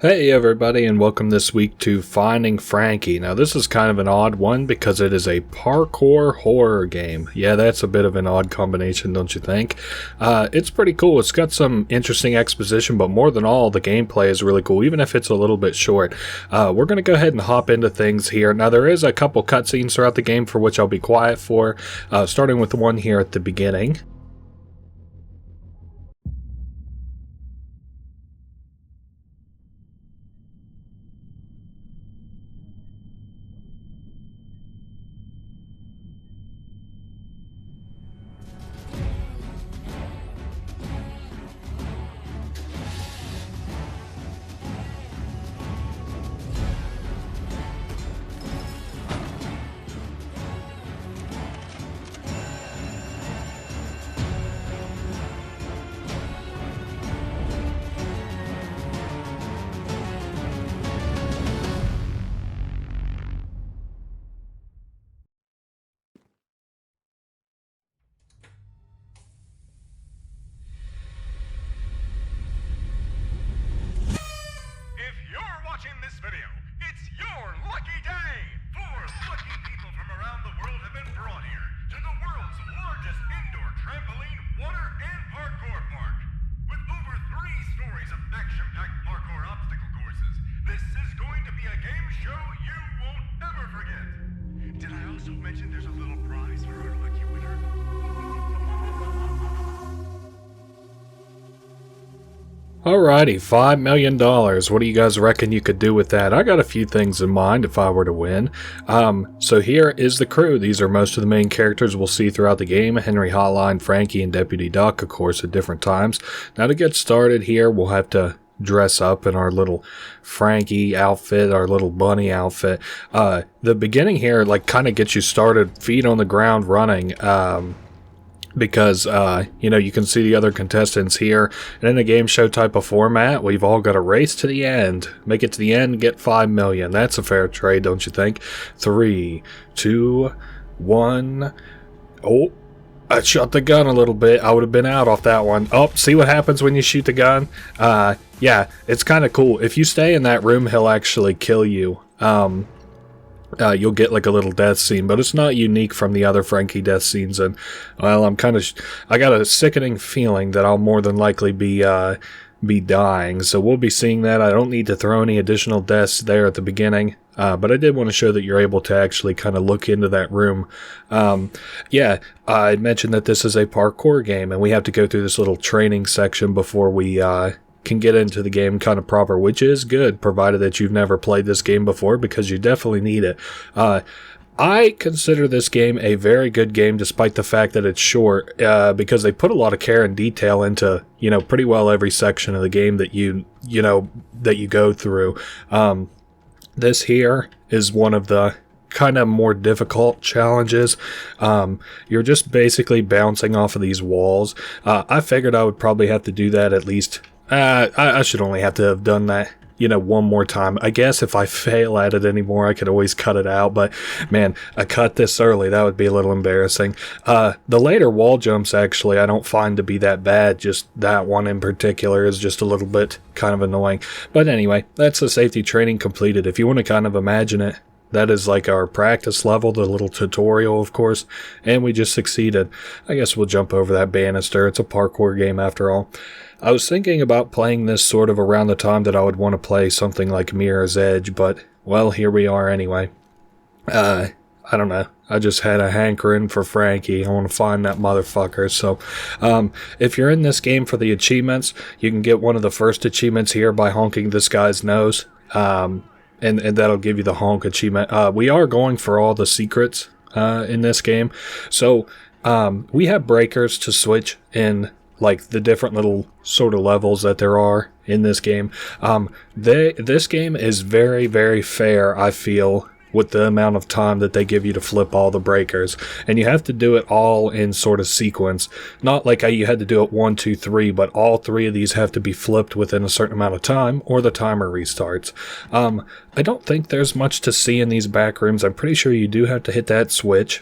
Hey everybody, and welcome this week to Finding Frankie. Now this is kind of an odd one because it is a parkour horror game. Yeah, that's a bit of an odd combination, don't you think? It's pretty cool. It's got some interesting exposition, but more than all, the gameplay is really cool, even if it's a little bit short. We're going to go ahead and hop into things here. Now there is a couple cutscenes throughout the game for which I'll be quiet for, starting with the one here at the beginning. If you're watching this video, it's your lucky day! 4 lucky people from around the world have been brought here to the world's largest indoor trampoline, water, and parkour park. With over 3 stories of action-packed parkour obstacle courses, this is going to be a game show you won't ever forget. Did I also mention there's a little prize for our lucky winner? Alrighty, $5 million. What do you guys reckon you could do with that? I got a few things in mind if I were to win. So here is the crew. These are most of the main characters we'll see throughout the game. Henry, Hotline, Frankie, and Deputy Duck, of course, at different times. Now to get started here, we'll have to dress up in our little Frankie outfit, our little bunny outfit. The beginning here, kind of gets you started, feet on the ground running. Because, you can see the other contestants here. And in a game show type of format, we've all got to race to the end. Make it to the end, get $5 million. That's a fair trade, don't you think? 3, 2, 1. Oh, I shot the gun a little bit. I would have been out off that one. Oh, see what happens when you shoot the gun? Yeah, it's kind of cool. If you stay in that room, he'll actually kill you. You'll get like a little death scene, but it's not unique from the other Frankie death scenes. And well, I got a sickening feeling that I'll more than likely be dying. So we'll be seeing that. I don't need to throw any additional deaths there at the beginning. But I did want to show that you're able to actually kind of look into that room. Yeah, I mentioned that this is a parkour game, and we have to go through this little training section before we can get into the game kind of proper, which is good, provided that you've never played this game before, because you definitely need it. I consider this game a very good game, despite the fact that it's short, because they put a lot of care and detail into, pretty well every section of the game that you go through. This here is one of the kind of more difficult challenges. You're just basically bouncing off of these walls. I figured I would probably have to do that at least. I should only have to have done that, one more time. I guess if I fail at it anymore, I could always cut it out. But man, I cut this early. That would be a little embarrassing. The later wall jumps, actually, I don't find to be that bad. Just that one in particular is just a little bit kind of annoying. But anyway, that's the safety training completed. If you want to kind of imagine it, that is like our practice level, the little tutorial, of course, and we just succeeded. I guess we'll jump over that banister. It's a parkour game after all. I was thinking about playing this sort of around the time that I would want to play something like Mirror's Edge, but, well, here we are anyway. I don't know. I just had a hankering for Frankie. I want to find that motherfucker. So, if you're in this game for the achievements, you can get one of the first achievements here by honking this guy's nose. And that'll give you the honk achievement. We are going for all the secrets in this game. So we have breakers to switch in the different little sort of levels that there are in this game. This game is very, very fair, I feel, with the amount of time that they give you to flip all the breakers. And you have to do it all in sort of sequence. Not like you had to do it 1, 2, 3, but all 3 of these have to be flipped within a certain amount of time or the timer restarts. I don't think there's much to see in these back rooms. I'm pretty sure you do have to hit that switch.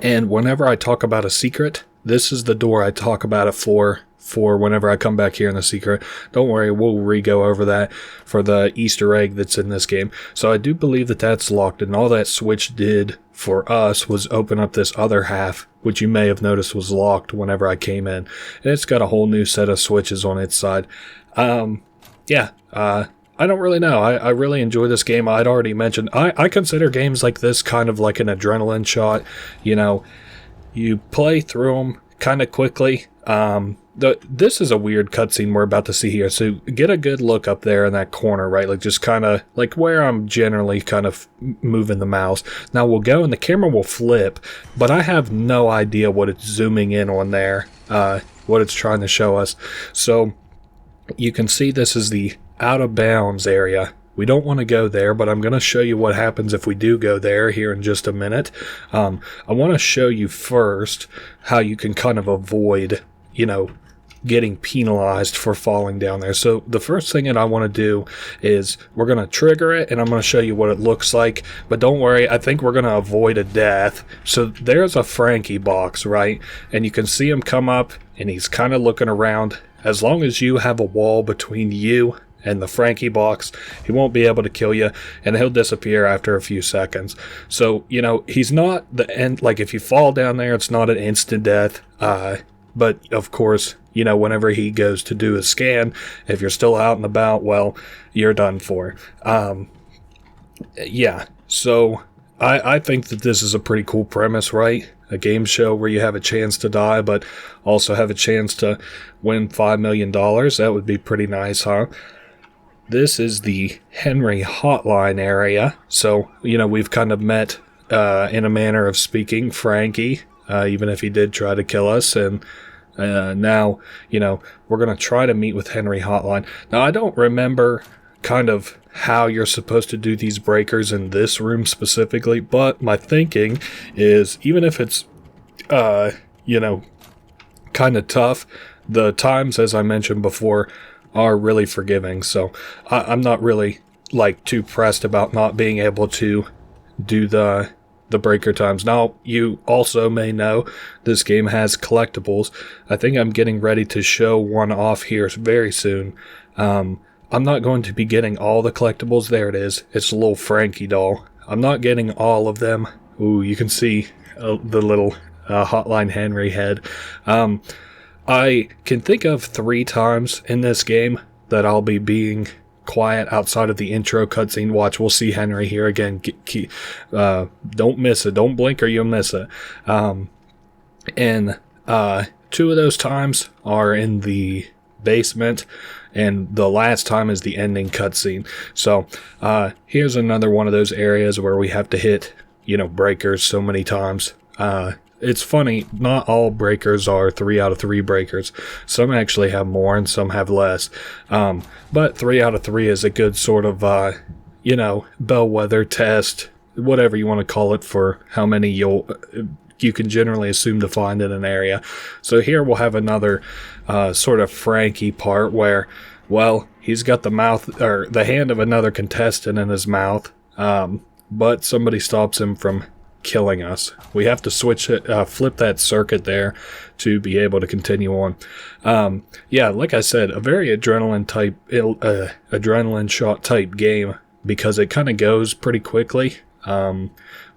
And whenever I talk about a secret, this is the door I talk about it for for whenever I come back here in the secret. Don't worry, we'll re-go over that for the Easter egg that's in this game. So I do believe that that's locked, and all that switch did for us was open up this other half, which you may have noticed was locked whenever I came in. And it's got a whole new set of switches on its side. I don't really know. I really enjoy this game. I'd already mentioned, I consider games like this kind of like an adrenaline shot. You know, you play through them kind of quickly. This is a weird cutscene we're about to see here. So get a good look up there in that corner, right? Like just kind of like where I'm generally kind of moving the mouse. Now we'll go and the camera will flip, but I have no idea what it's zooming in on there, what it's trying to show us. So you can see this is the out of bounds area. We don't want to go there, but I'm going to show you what happens if we do go there here in just a minute. I want to show you first how you can kind of avoid, you know, getting penalized for falling down there. So the first thing that I want to do is we're going to trigger it, and I'm going to show you what it looks like. But don't worry, I think we're going to avoid a death. So there's a Frankie box, right? And you can see him come up, and he's kind of looking around. As long as you have a wall between you and the Frankie box, he won't be able to kill you, and he'll disappear after a few seconds. So, you know, he's not the end. Like, if you fall down there, it's not an instant death. But, of course, you know, whenever he goes to do a scan, if you're still out and about, well, you're done for. Yeah, so I think that this is a pretty cool premise, right? A game show where you have a chance to die, but also have a chance to win $5 million. That would be pretty nice, huh? This is the Henry Hotline area. So, you know, we've kind of met, in a manner of speaking, Frankie, even if he did try to kill us. And now, you know, we're going to try to meet with Henry Hotline. Now, I don't remember kind of how you're supposed to do these breakers in this room specifically, but my thinking is even if it's, you know, kind of tough, the times, as I mentioned before, are really forgiving. So I'm not really like too pressed about not being able to do the breaker times. Now, you also may know this game has collectibles. I think I'm getting ready to show one off here very soon. I'm not going to be getting all the collectibles. There it is. It's a little Frankie doll. I'm not getting all of them. Ooh, you can see the little Hotline Henry head. I can think of 3 times in this game that I'll be being quiet outside of the intro cutscene. Watch, we'll see Henry here again. Don't miss it. Don't blink or you'll miss it. And 2 of those times are in the basement, and the last time is the ending cutscene. So here's another one of those areas where we have to hit, you know, breakers so many times. It's funny, not all breakers are 3 out of 3 breakers. Some actually have more and some have less. But 3 out of 3 is a good sort of, you know, bellwether test, whatever you want to call it, for how many you can generally assume to find in an area. So here we'll have another sort of Frankie part where, well, he's got the mouth or the hand of another contestant in his mouth, but somebody stops him from killing us. We have to switch it, flip that circuit there to be able to continue on. Yeah, like I said, a very adrenaline shot type game because it kind of goes pretty quickly.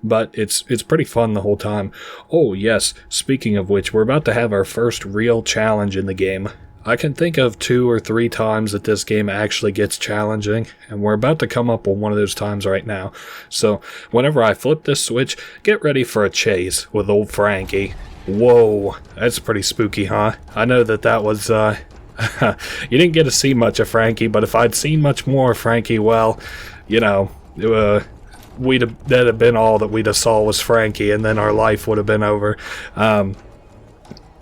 But it's pretty fun the whole time. Oh yes, speaking of which, we're about to have our first real challenge in the game. I can think of 2 or 3 times that this game actually gets challenging, and we're about to come up on one of those times right now. So whenever I flip this switch, get ready for a chase with old Frankie. Whoa, that's pretty spooky, huh? I know that was, you didn't get to see much of Frankie, but if I'd seen much more of Frankie, well, you know, that'd have been all that we'd have saw was Frankie, and then our life would have been over.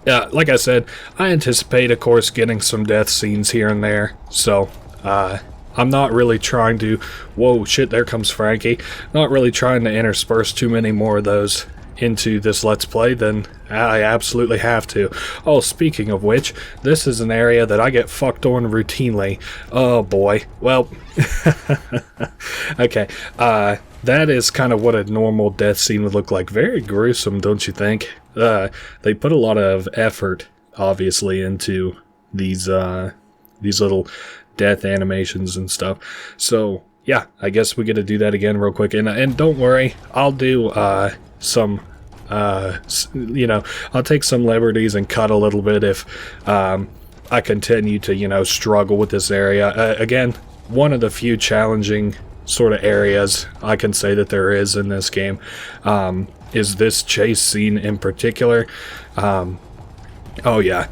Yeah, like I said, I anticipate, of course, getting some death scenes here and there, so I'm not really trying to, whoa, shit, there comes Frankie, not really trying to intersperse too many more of those into this Let's Play than I absolutely have to. Oh, speaking of which, this is an area that I get fucked on routinely. Oh boy, well, okay, that is kind of what a normal death scene would look like. Very gruesome, don't you think? They put a lot of effort, obviously, into these little death animations and stuff. So yeah, I guess we get to do that again real quick. And don't worry, I'll do some I'll take some liberties and cut a little bit if I continue to struggle with this area. Again, one of the few challenging sort of areas I can say that there is in this game is this chase scene in particular. Oh yeah,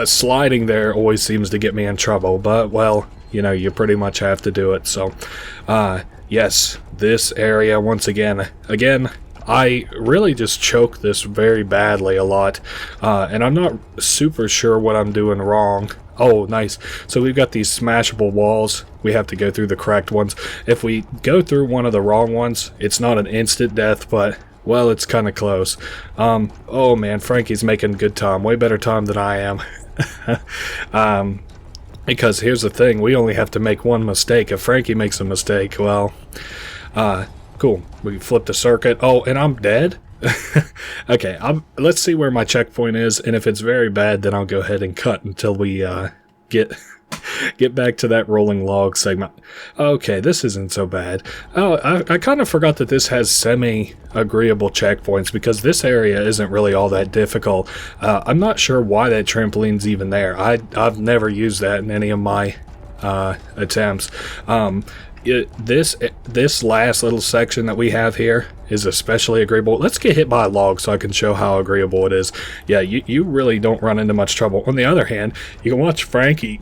sliding there always seems to get me in trouble, but well, you pretty much have to do it. So yes, this area once again, I really just choke this very badly a lot, and I'm not super sure what I'm doing wrong. Oh, nice. So we've got these smashable walls. We have to go through the correct ones. If we go through one of the wrong ones, it's not an instant death, but, well, it's kind of close. Oh man, Frankie's making good time. Way better time than I am. Because here's the thing, we only have to make one mistake. If Frankie makes a mistake, well, cool. We flip the circuit. Oh, and I'm dead? Okay, let's see where my checkpoint is, and if it's very bad, then I'll go ahead and cut until we get back to that rolling log segment. Okay, this isn't so bad. Oh, I kind of forgot that this has semi-agreeable checkpoints, because this area isn't really all that difficult. I'm not sure why that trampoline's even there. I've never used that in any of my attempts. This last little section that we have here is especially agreeable. Let's get hit by a log so I can show how agreeable it is. Yeah, you really don't run into much trouble. On the other hand, you can watch Frankie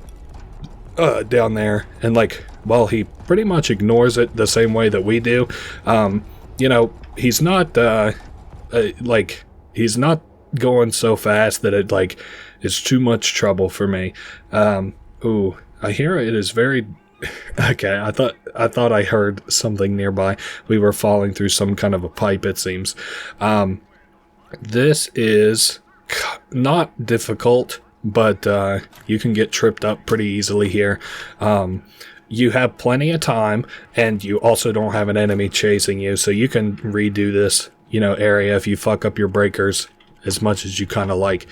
down there, and well, he pretty much ignores it the same way that we do. He's not he's not going so fast that it is too much trouble for me. Ooh, I hear it is very okay, I thought I heard something nearby. We were falling through some kind of a pipe, it seems. This is not difficult, but you can get tripped up pretty easily here. You have plenty of time, and you also don't have an enemy chasing you, so you can redo this, area if you fuck up your breakers as much as you kind of like.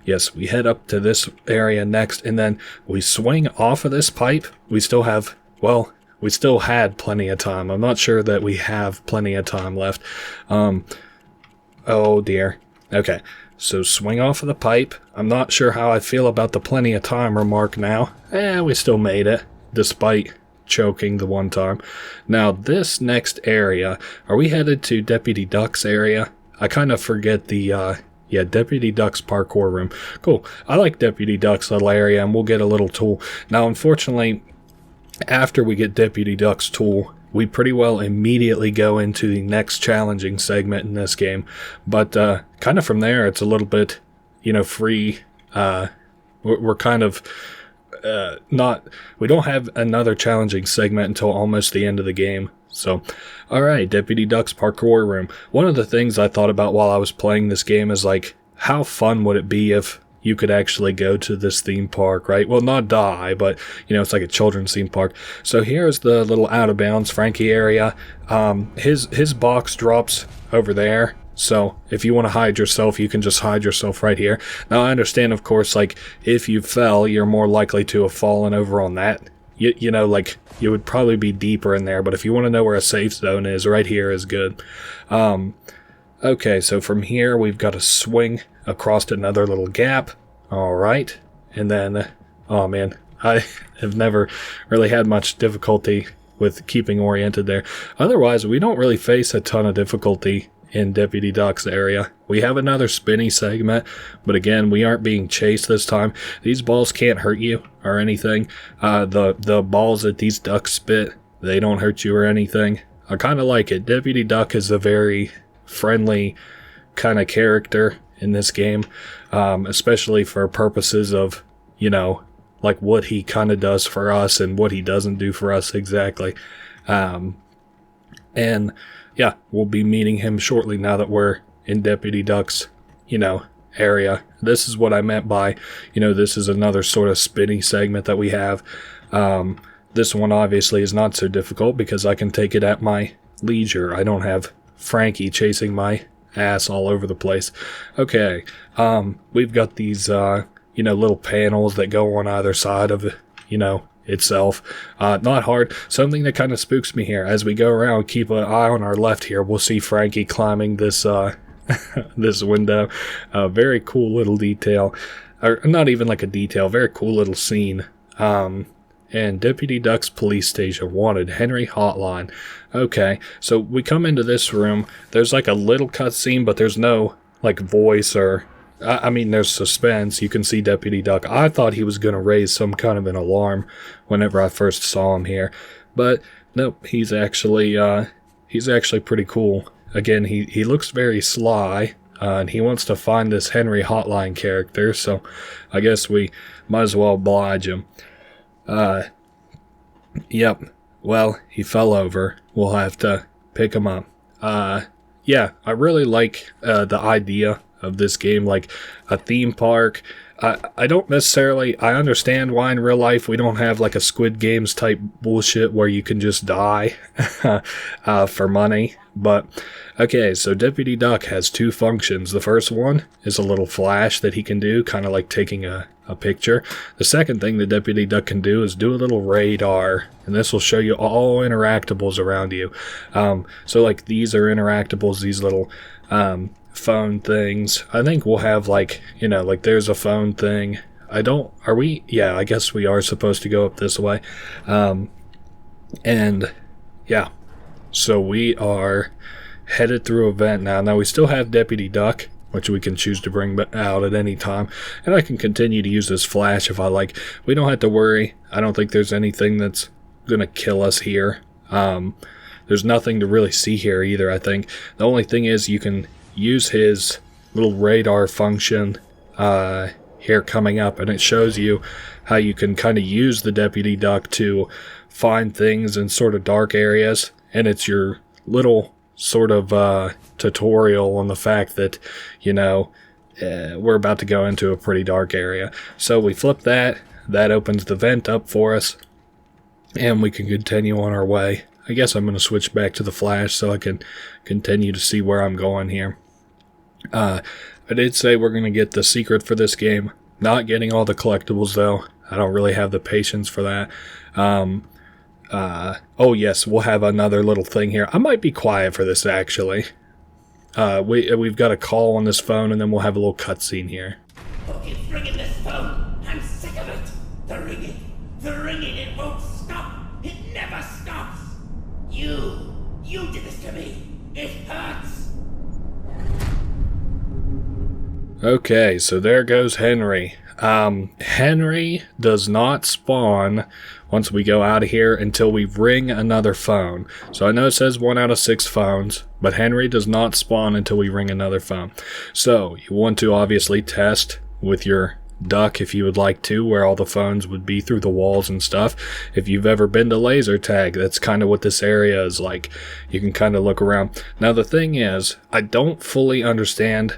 Yes, we head up to this area next, and then we swing off of this pipe. We still had plenty of time. I'm not sure that we have plenty of time left. Oh dear. Okay, so swing off of the pipe. I'm not sure how I feel about the plenty of time remark now. We still made it, despite choking the one time. Now, this next area, are we headed to Deputy Duck's area? I kind of forget the, Deputy Duck's parkour room. Cool. I like Deputy Duck's little area, and we'll get a little tool. Now, unfortunately, after we get Deputy Duck's tool, we pretty well immediately go into the next challenging segment in this game. But kind of from there, it's a little bit, free. We're kind of we don't have another challenging segment until almost the end of the game. So, alright, Deputy Duck's parkour room. One of the things I thought about while I was playing this game is how fun would it be if you could actually go to this theme park, right? Well, not die, but, it's like a children's theme park. So here's the little out-of-bounds Frankie area. His box drops over there. So if you want to hide yourself, you can just hide yourself right here. Now, I understand, of course, if you fell, you're more likely to have fallen over on that. You would probably be deeper in there, but if you want to know where a safe zone is, right here is good. Okay, so from here, we've got to swing across another little gap. Alright, and then, oh man, I have never really had much difficulty with keeping oriented there. Otherwise, we don't really face a ton of difficulty in Deputy Duck's area. We have another spinny segment, but again, we aren't being chased this time. These balls can't hurt you or anything. The balls that these ducks spit, they don't hurt you or anything. I kind of like it. Deputy Duck is a very friendly kind of character in this game, especially for purposes of, what he kind of does for us and what he doesn't do for us exactly. And yeah, we'll be meeting him shortly now that we're in Deputy Duck's, area. This is what I meant by, this is another sort of spinny segment that we have. This one obviously is not so difficult because I can take it at my leisure. I don't have Frankie chasing my ass all over the place. Okay, we've got these, little panels that go on either side of itself. Not hard. Something that kind of spooks me here. As we go around, keep an eye on our left here. We'll see Frankie climbing this this window. Very cool little detail. Or not even like a detail. Very cool little scene. And Deputy Duck's police station wanted Henry Hotline. Okay, so we come into this room. There's like a little cutscene, but there's no like voice or I mean, there's suspense. You can see Deputy Duck. I thought he was going to raise some kind of an alarm whenever I first saw him here, but nope. He's actually pretty cool. Again, he looks very sly, and he wants to find this Henry Hotline character. So, I guess we might as well oblige him. Yep. Well, he fell over. We'll have to pick him up. Yeah, I really like the idea of this game, like a theme park. I don't necessarily, I understand why in real life we don't have like a Squid Games type bullshit where you can just die for money. But, okay, so Deputy Duck has two functions. The first one is a little flash that he can do, kind of like taking a picture. The second thing the Deputy Duck can do is do a little radar, and this will show you all interactables around you. So like these are interactables, these little phone things. I think we'll have like, like there's a phone thing. Yeah, I guess we are supposed to go up this way. And yeah, so we are headed through a vent now. Now we still have Deputy Duck, which we can choose to bring out at any time. And I can continue to use this flash if I like. We don't have to worry. I don't think there's anything that's going to kill us here. There's nothing to really see here either, I think. The only thing is you can use his little radar function here coming up, and it shows you how you can kind of use the Deputy Duck to find things in sort of dark areas. And it's your little sort of tutorial on the fact that, we're about to go into a pretty dark area. So we flip that opens the vent up for us, and we can continue on our way. I guess I'm going to switch back to the flash so I can continue to see where I'm going here. I did say we're going to get the secret for this game. Not getting all the collectibles though. I don't really have the patience for that. Oh yes, we'll have another little thing here. I might be quiet for this actually. We've got a call on this phone, and then we'll have a little cutscene here. Who keeps ringing this phone? I'm sick of it. The ringing, it won't stop. It never stops. You did this to me. It hurts. Okay, so there goes Henry. Henry does not spawn once we go out of here until we ring another phone. So I know it says 1 out of 6 phones, but Henry does not spawn until we ring another phone. So you want to obviously test with your duck if you would like to, where all the phones would be through the walls and stuff. If you've ever been to laser tag, that's kind of what this area is like. You can kind of look around. Now the thing is, I don't fully understand.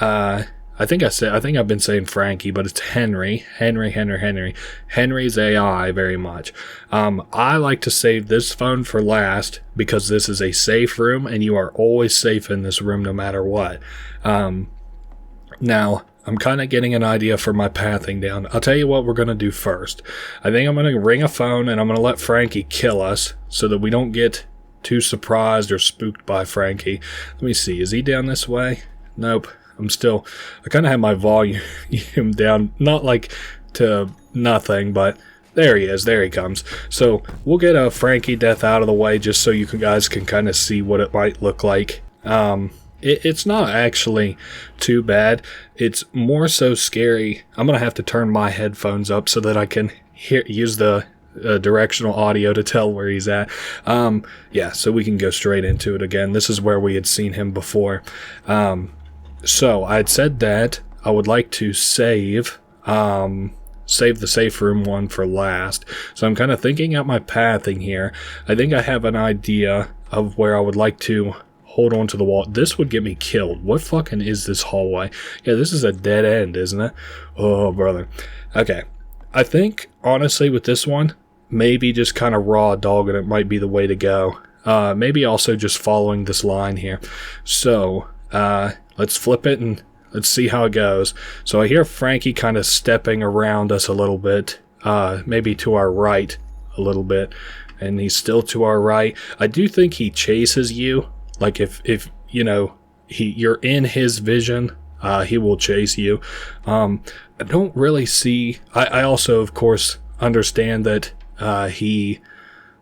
I think I've been saying Frankie, but it's Henry. Henry's AI very much. I like to save this phone for last because this is a safe room, and you are always safe in this room no matter what. Now, I'm kind of getting an idea for my pathing down. I'll tell you what we're going to do first. I think I'm going to ring a phone, and I'm going to let Frankie kill us so that we don't get too surprised or spooked by Frankie. Let me see. Is he down this way? Nope. I kind of have my volume down, not like to nothing, but there he is. There he comes. So we'll get a Frankie death out of the way just so you guys can kind of see what it might look like. It's not actually too bad. It's more so scary. I'm going to have to turn my headphones up so that I can use the directional audio to tell where he's at. Yeah, so we can go straight into it again. This is where we had seen him before. So I had said that I would like to save the safe room one for last. So I'm kind of thinking out my pathing here. I think I have an idea of where I would like to hold on to the wall. This would get me killed. What fucking is this hallway? Yeah, this is a dead end, isn't it? Oh, brother. Okay. I think, honestly, with this one, maybe just kind of raw dogging it might be the way to go. Maybe also just following this line here. So, let's flip it and let's see how it goes. So I hear Frankie kind of stepping around us a little bit, maybe to our right a little bit, and he's still to our right. I do think he chases you. Like if you know, you're in his vision, he will chase you. I don't really see. I also, of course, understand that he,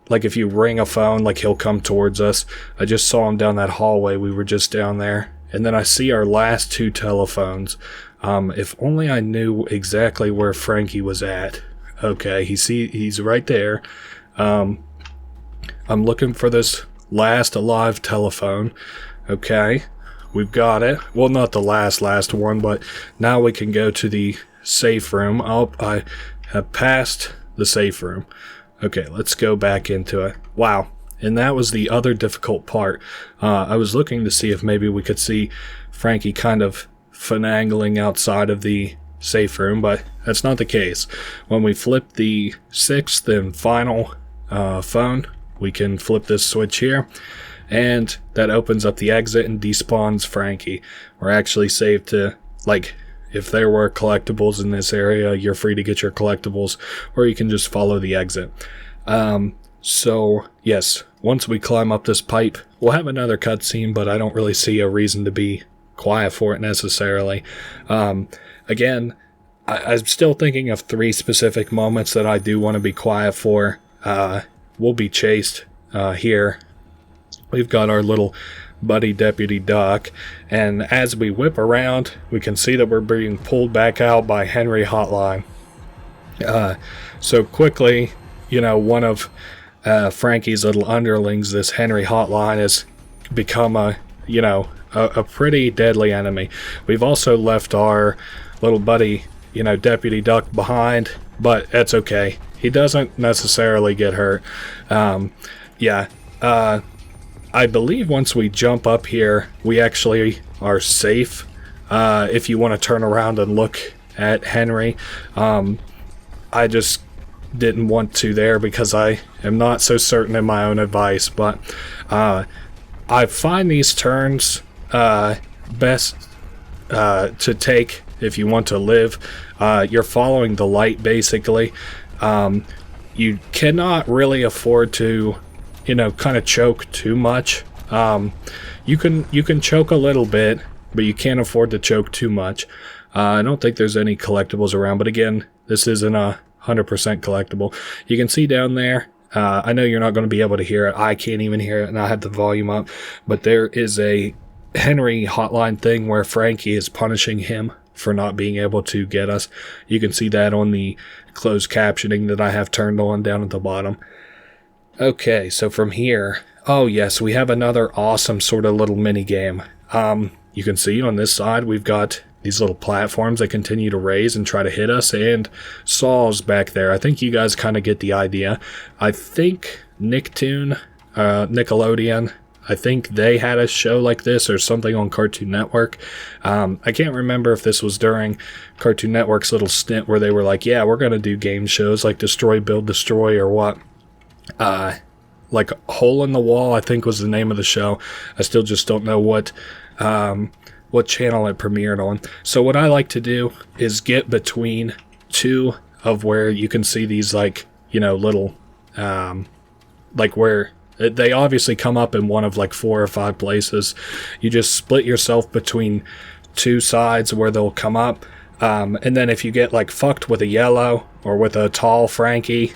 like if you ring a phone, like he'll come towards us. I just saw him down that hallway. We were just down there. And then I see our last 2 telephones. If only I knew exactly where Frankie was at. Okay, he's right there. I'm looking for this last alive telephone. Okay, we've got it. Well, not the last one, but now we can go to the safe room. I have passed the safe room. Okay, let's go back into it. Wow. And that was the other difficult part. I was looking to see if maybe we could see Frankie kind of finagling outside of the safe room, but that's not the case. When we flip the 6th and final phone, we can flip this switch here, and that opens up the exit and despawns Frankie. We're actually saved to, like, if there were collectibles in this area, you're free to get your collectibles, or you can just follow the exit. So, yes, once we climb up this pipe, we'll have another cutscene, but I don't really see a reason to be quiet for it necessarily. Again, I'm still thinking of 3 specific moments that I do want to be quiet for. We'll be chased here. We've got our little buddy Deputy Duck, and as we whip around, we can see that we're being pulled back out by Henry Hotline. So quickly, you know, one of Frankie's little underlings, this Henry Hotline, has become a pretty deadly enemy. We've also left our little buddy, you know, Deputy Duck behind, but that's okay. He doesn't necessarily get hurt. I believe once we jump up here, we actually are safe. If you want to turn around and look at Henry, I just didn't want to there because I am not so certain in my own advice, but I find these turns best to take if you want to live. You're following the light, basically. You cannot really afford to, you know, kind of choke too much. You can choke a little bit, but you can't afford to choke too much. I don't think there's any collectibles around, but again, this isn't 100% collectible. You can see down there, I know you're not going to be able to hear it. I can't even hear it, and I had the volume up, but there is a Henry Hotline thing where Frankie is punishing him for not being able to get us. You can see that on the closed captioning that I have turned on down at the bottom. Okay, so from here, oh yes, we have another awesome sort of little mini game. You can see on this side we've got these little platforms that continue to raise and try to hit us, and saws back there. I think you guys kind of get the idea. I think Nicktoon, Nickelodeon, I think they had a show like this or something on Cartoon Network. I can't remember if this was during Cartoon Network's little stint where they were like, yeah, we're going to do game shows like Destroy, Build, Destroy, or what. Like Hole in the Wall, I think was the name of the show. I still just don't know what channel it premiered on. So what I like to do is get between 2 of where you can see these, like, you know, little, like where they obviously come up in one of like 4 or 5 places. You just split yourself between 2 sides where they'll come up. And then if you get like fucked with a yellow or with a tall Frankie,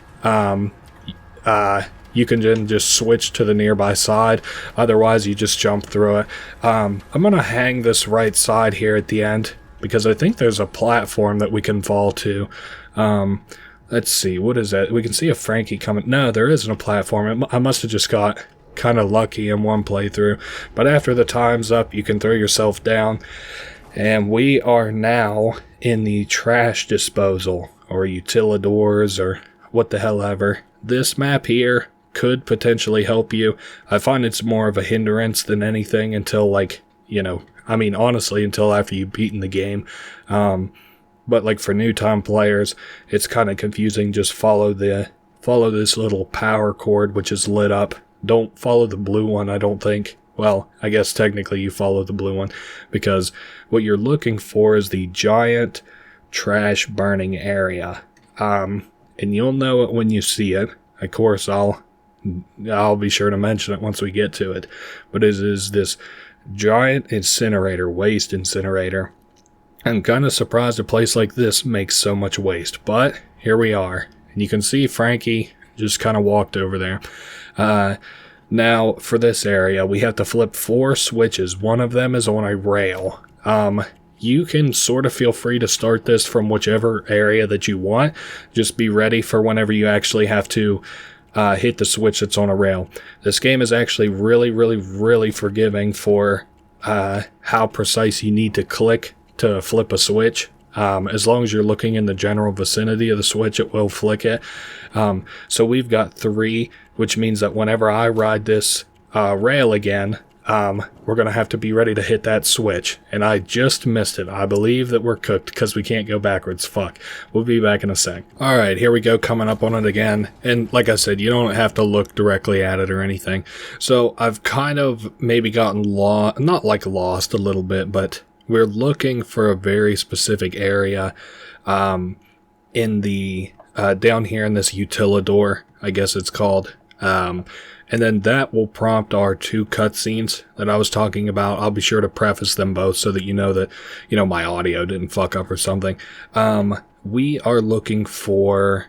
you can then just switch to the nearby side. Otherwise, you just jump through it. I'm going to hang this right side here at the end because I think there's a platform that we can fall to. Let's see, what is that? We can see a Frankie coming. No, there isn't a platform. I must have just got kind of lucky in one playthrough. But after the time's up, you can throw yourself down. And we are now in the trash disposal, or utilidors, or what the hell ever. This map here could potentially help you. I find it's more of a hindrance than anything until, like, you know, I mean, honestly, until after you've beaten the game. But like for new time players, it's kind of confusing. Just follow this little power cord, which is lit up. Don't follow the blue one, I don't think. Well, I guess technically you follow the blue one, because what you're looking for is the giant trash burning area. And you'll know it when you see it. Of course, I'll be sure to mention it once we get to it. But it is this giant incinerator, waste incinerator. I'm kind of surprised a place like this makes so much waste, but here we are. And you can see Frankie just kind of walked over there. Now, for this area, we have to flip 4 switches. One of them is on a rail. You can sort of feel free to start this from whichever area that you want. Just be ready for whenever you actually have to hit the switch that's on a rail. This game is actually really forgiving for how precise you need to click to flip a switch. As long as you're looking in the general vicinity of the switch, it will flick it. So we've got 3, which means that whenever I ride this rail again, we're going to have to be ready to hit that switch. And I just missed it. I believe that we're cooked because we can't go backwards. Fuck. We'll be back in a sec. Alright, here we go, coming up on it again. And like I said, you don't have to look directly at it or anything. So I've kind of maybe gotten lost, not like lost a little bit, but we're looking for a very specific area in the down here in this utilidor, I guess it's called. And then that will prompt our 2 cutscenes that I was talking about. I'll be sure to preface them both so that you know that, my audio didn't fuck up or something. We are looking for,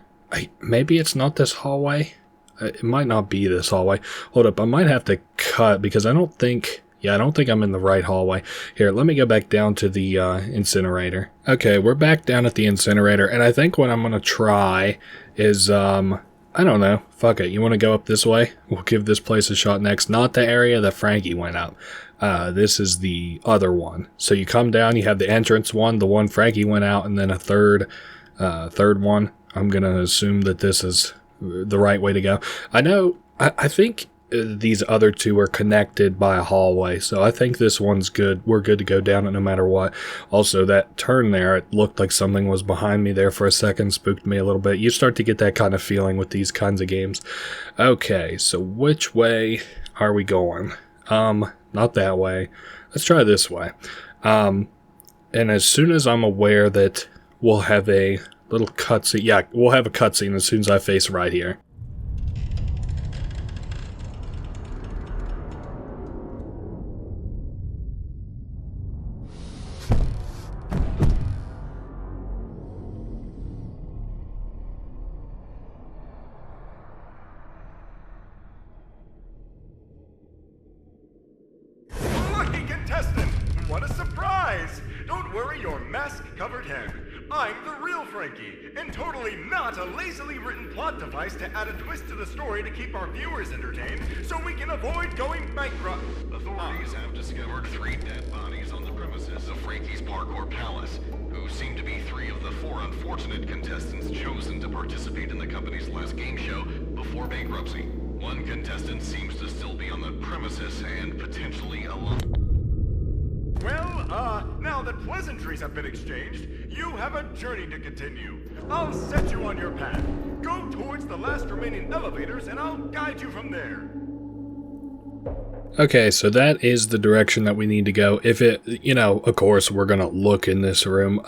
maybe it's not this hallway. It might not be this hallway. Hold up, I might have to cut because I don't think I'm in the right hallway. Here, let me go back down to the incinerator. Okay, we're back down at the incinerator, and I think what I'm going to try is, I don't know. Fuck it. You want to go up this way? We'll give this place a shot next. Not the area that Frankie went up. This is the other one. So you come down, you have the entrance one, the one Frankie went out, and then a third one. I'm going to assume that this is the right way to go. I think these other 2 are connected by a hallway, so I think this one's good. We're good to go down it no matter what. Also, that turn there, it looked like something was behind me there for a second, spooked me a little bit. You start to get that kind of feeling with these kinds of games. Okay, so which way are we going? Not that way. Let's try this way. And as soon as I'm aware that we'll have a little cutscene, yeah, we'll have a cutscene as soon as I face right here. What a surprise! Don't worry your mask-covered head. I'm the real Frankie, and totally not a lazily written plot device to add a twist to the story to keep our viewers entertained, so we can avoid going bankrupt. Authorities have discovered 3 dead bodies on the premises of Frankie's Parkour Palace, who seem to be 3 of the 4 unfortunate contestants chosen to participate in the company's last game show before bankruptcy. One contestant seems to still be on the premises and potentially alone. Well, now that pleasantries have been exchanged, you have a journey to continue. I'll set you on your path. Go towards the last remaining elevators and I'll guide you from there. Okay, so that is the direction that we need to go. If it, of course, we're going to look in this room.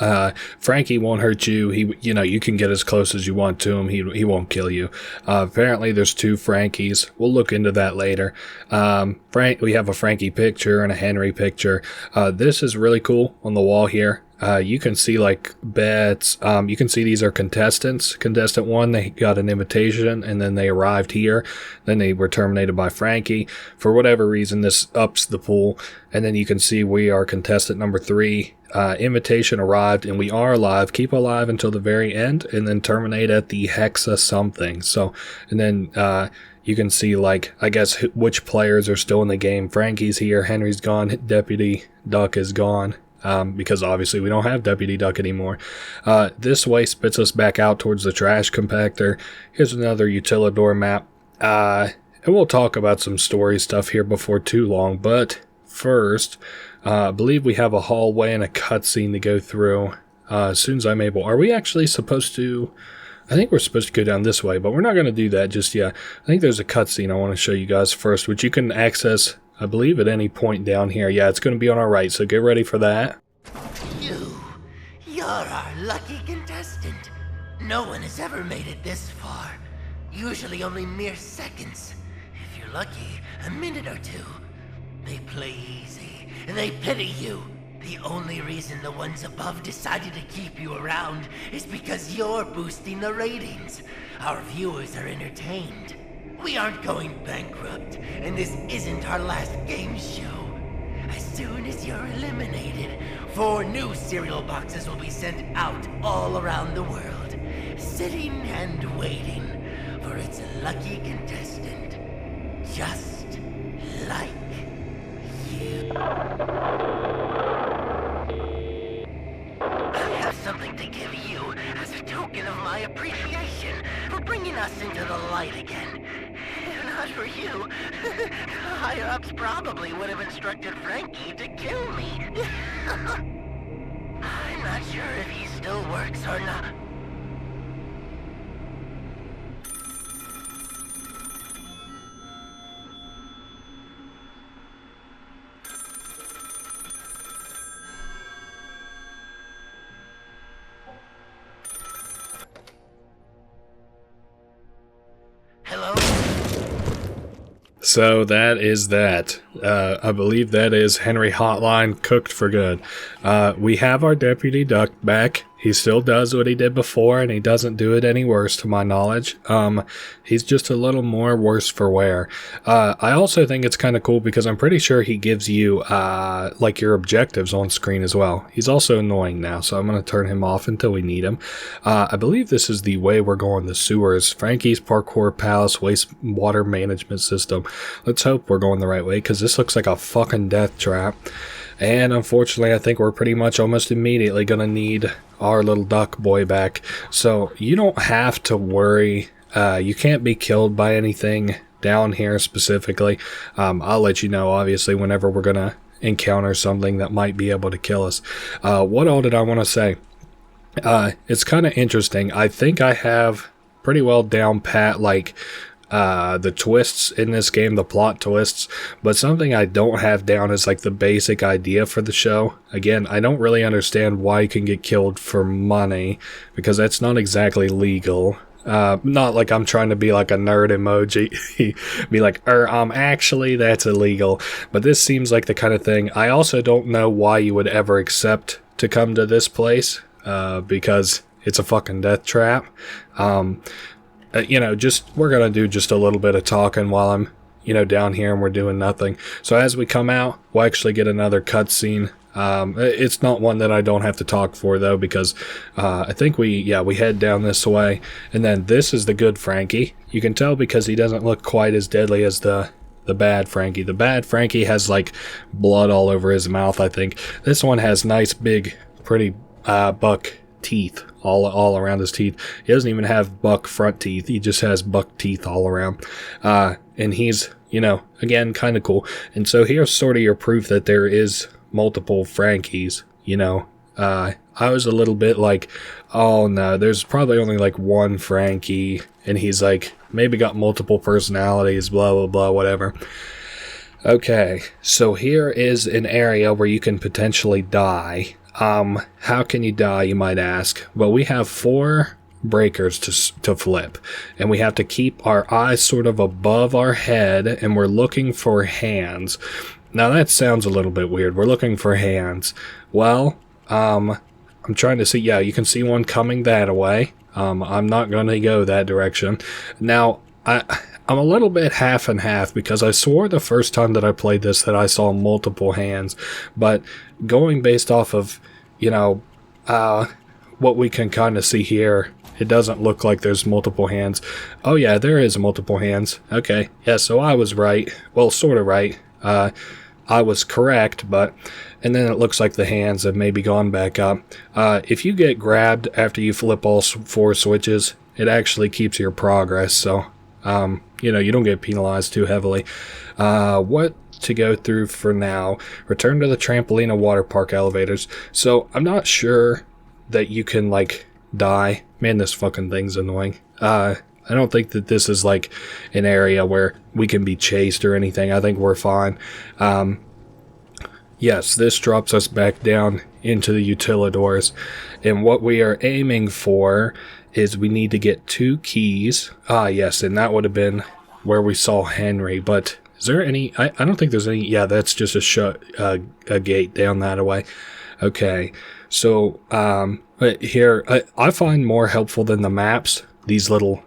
Frankie won't hurt you. You can get as close as you want to him. He won't kill you. Apparently there's 2 Frankies. We'll look into that later. We have a Frankie picture and a Henry picture. This is really cool on the wall here. You can see like bets. You can see these are contestants. Contestant 1, they got an invitation and then they arrived here. Then they were terminated by Frankie. For whatever reason, this ups the pool. And then you can see we are contestant number 3. Invitation arrived and we are alive. Keep alive until the very end and then terminate at the Hexa something. So, and then, you can see, like, I guess which players are still in the game. Frankie's here. Henry's gone. Deputy Duck is gone. Because obviously we don't have Deputy Duck anymore. This way spits us back out towards the trash compactor. Here's another utilidor map. And we'll talk about some story stuff here before too long. But first, I believe we have a hallway and a cutscene to go through as soon as I'm able. Are we actually supposed to... I think we're supposed to go down this way, but we're not going to do that just yet. I think there's a cutscene I want to show you guys first, which you can access I believe at any point down here. Yeah, it's going to be on our right, so get ready for that. You're our lucky contestant. No one has ever made it this far. Usually only mere seconds. If you're lucky, a minute or two. They play easy, and they pity you. The only reason the ones above decided to keep you around is because you're boosting the ratings. Our viewers are entertained. We aren't going bankrupt, and this isn't our last game show. As soon as you're eliminated, 4 new cereal boxes will be sent out all around the world, sitting and waiting for its lucky contestant, just like you. I have something to give you as a token of my appreciation for bringing us into the light again. If not for you, higher-ups probably would have instructed Frankie to kill me. I'm not sure if he still works or not. Hello? So that is that. I believe that is Henry Hotline cooked for good. We have our Deputy Duck back. He still does what he did before, and he doesn't do it any worse to my knowledge. He's just a little more worse for wear. I also think it's kind of cool because I'm pretty sure he gives you like your objectives on screen as well. He's also annoying now, so I'm going to turn him off until we need him. I believe this is the way we're going, the sewers. Frankie's Parkour Palace Wastewater Management System. Let's hope we're going the right way because this looks like a fucking death trap. And unfortunately, I think we're pretty much almost immediately going to need our little duck boy back. So you don't have to worry. You can't be killed by anything down here specifically. I'll let you know, obviously, whenever we're going to encounter something that might be able to kill us. What all did I want to say? It's kind of interesting. I think I have pretty well down pat, like, the twists in this game, the plot twists, but something I don't have down is like the basic idea for the show. Again, I don't really understand why you can get killed for money, because that's not exactly legal. Not like I'm trying to be like a nerd emoji, be like, actually that's illegal, but this seems like the kind of thing. I also don't know why you would ever accept to come to this place, because it's a fucking death trap. We're going to do just a little bit of talking while I'm, down here and we're doing nothing. So as we come out, we'll actually get another cutscene. It's not one that I don't have to talk for, though, because I think we head down this way. And then this is the good Frankie. You can tell because he doesn't look quite as deadly as the bad Frankie. The bad Frankie has, like, blood all over his mouth, I think. This one has nice, big, pretty buck teeth all around his teeth. He doesn't even have buck front teeth. He just has buck teeth all around. And he's, again, kind of cool. And so here's sort of your proof that there is multiple Frankies, I was a little bit like, oh no, there's probably only like one Frankie, and he's like, maybe got multiple personalities, blah, blah, blah, whatever. Okay, so here is an area where you can potentially die. How can you die, you might ask? Well, we have 4 breakers to flip, and we have to keep our eyes sort of above our head, and we're looking for hands. Now that sounds a little bit weird. We're looking for hands. Well, I'm trying to see. Yeah, you can see one coming that way. I'm not going to go that direction. Now, I'm a little bit half and half, because I swore the first time that I played this that I saw multiple hands, but going based off of, what we can kind of see here, it doesn't look like there's multiple hands. Oh yeah, there is multiple hands. Okay, yeah, so I was right. Well, sort of right. I was correct, and then it looks like the hands have maybe gone back up. If you get grabbed after you flip all 4 switches, it actually keeps your progress, so you don't get penalized too heavily. What to go through for now? Return to the Trampoline Water Park elevators. So I'm not sure that you can, like, die. Man, this fucking thing's annoying. I I don't think that this is like an area where we can be chased or anything. I think we're fine. Yes, this drops us back down into the utilidors. And what we are aiming for is we need to get 2 keys. Ah, yes, and that would have been where we saw Henry. But is there any... I don't think there's any... Yeah, that's just a gate down that way. Okay, so here, I find more helpful than the maps, these little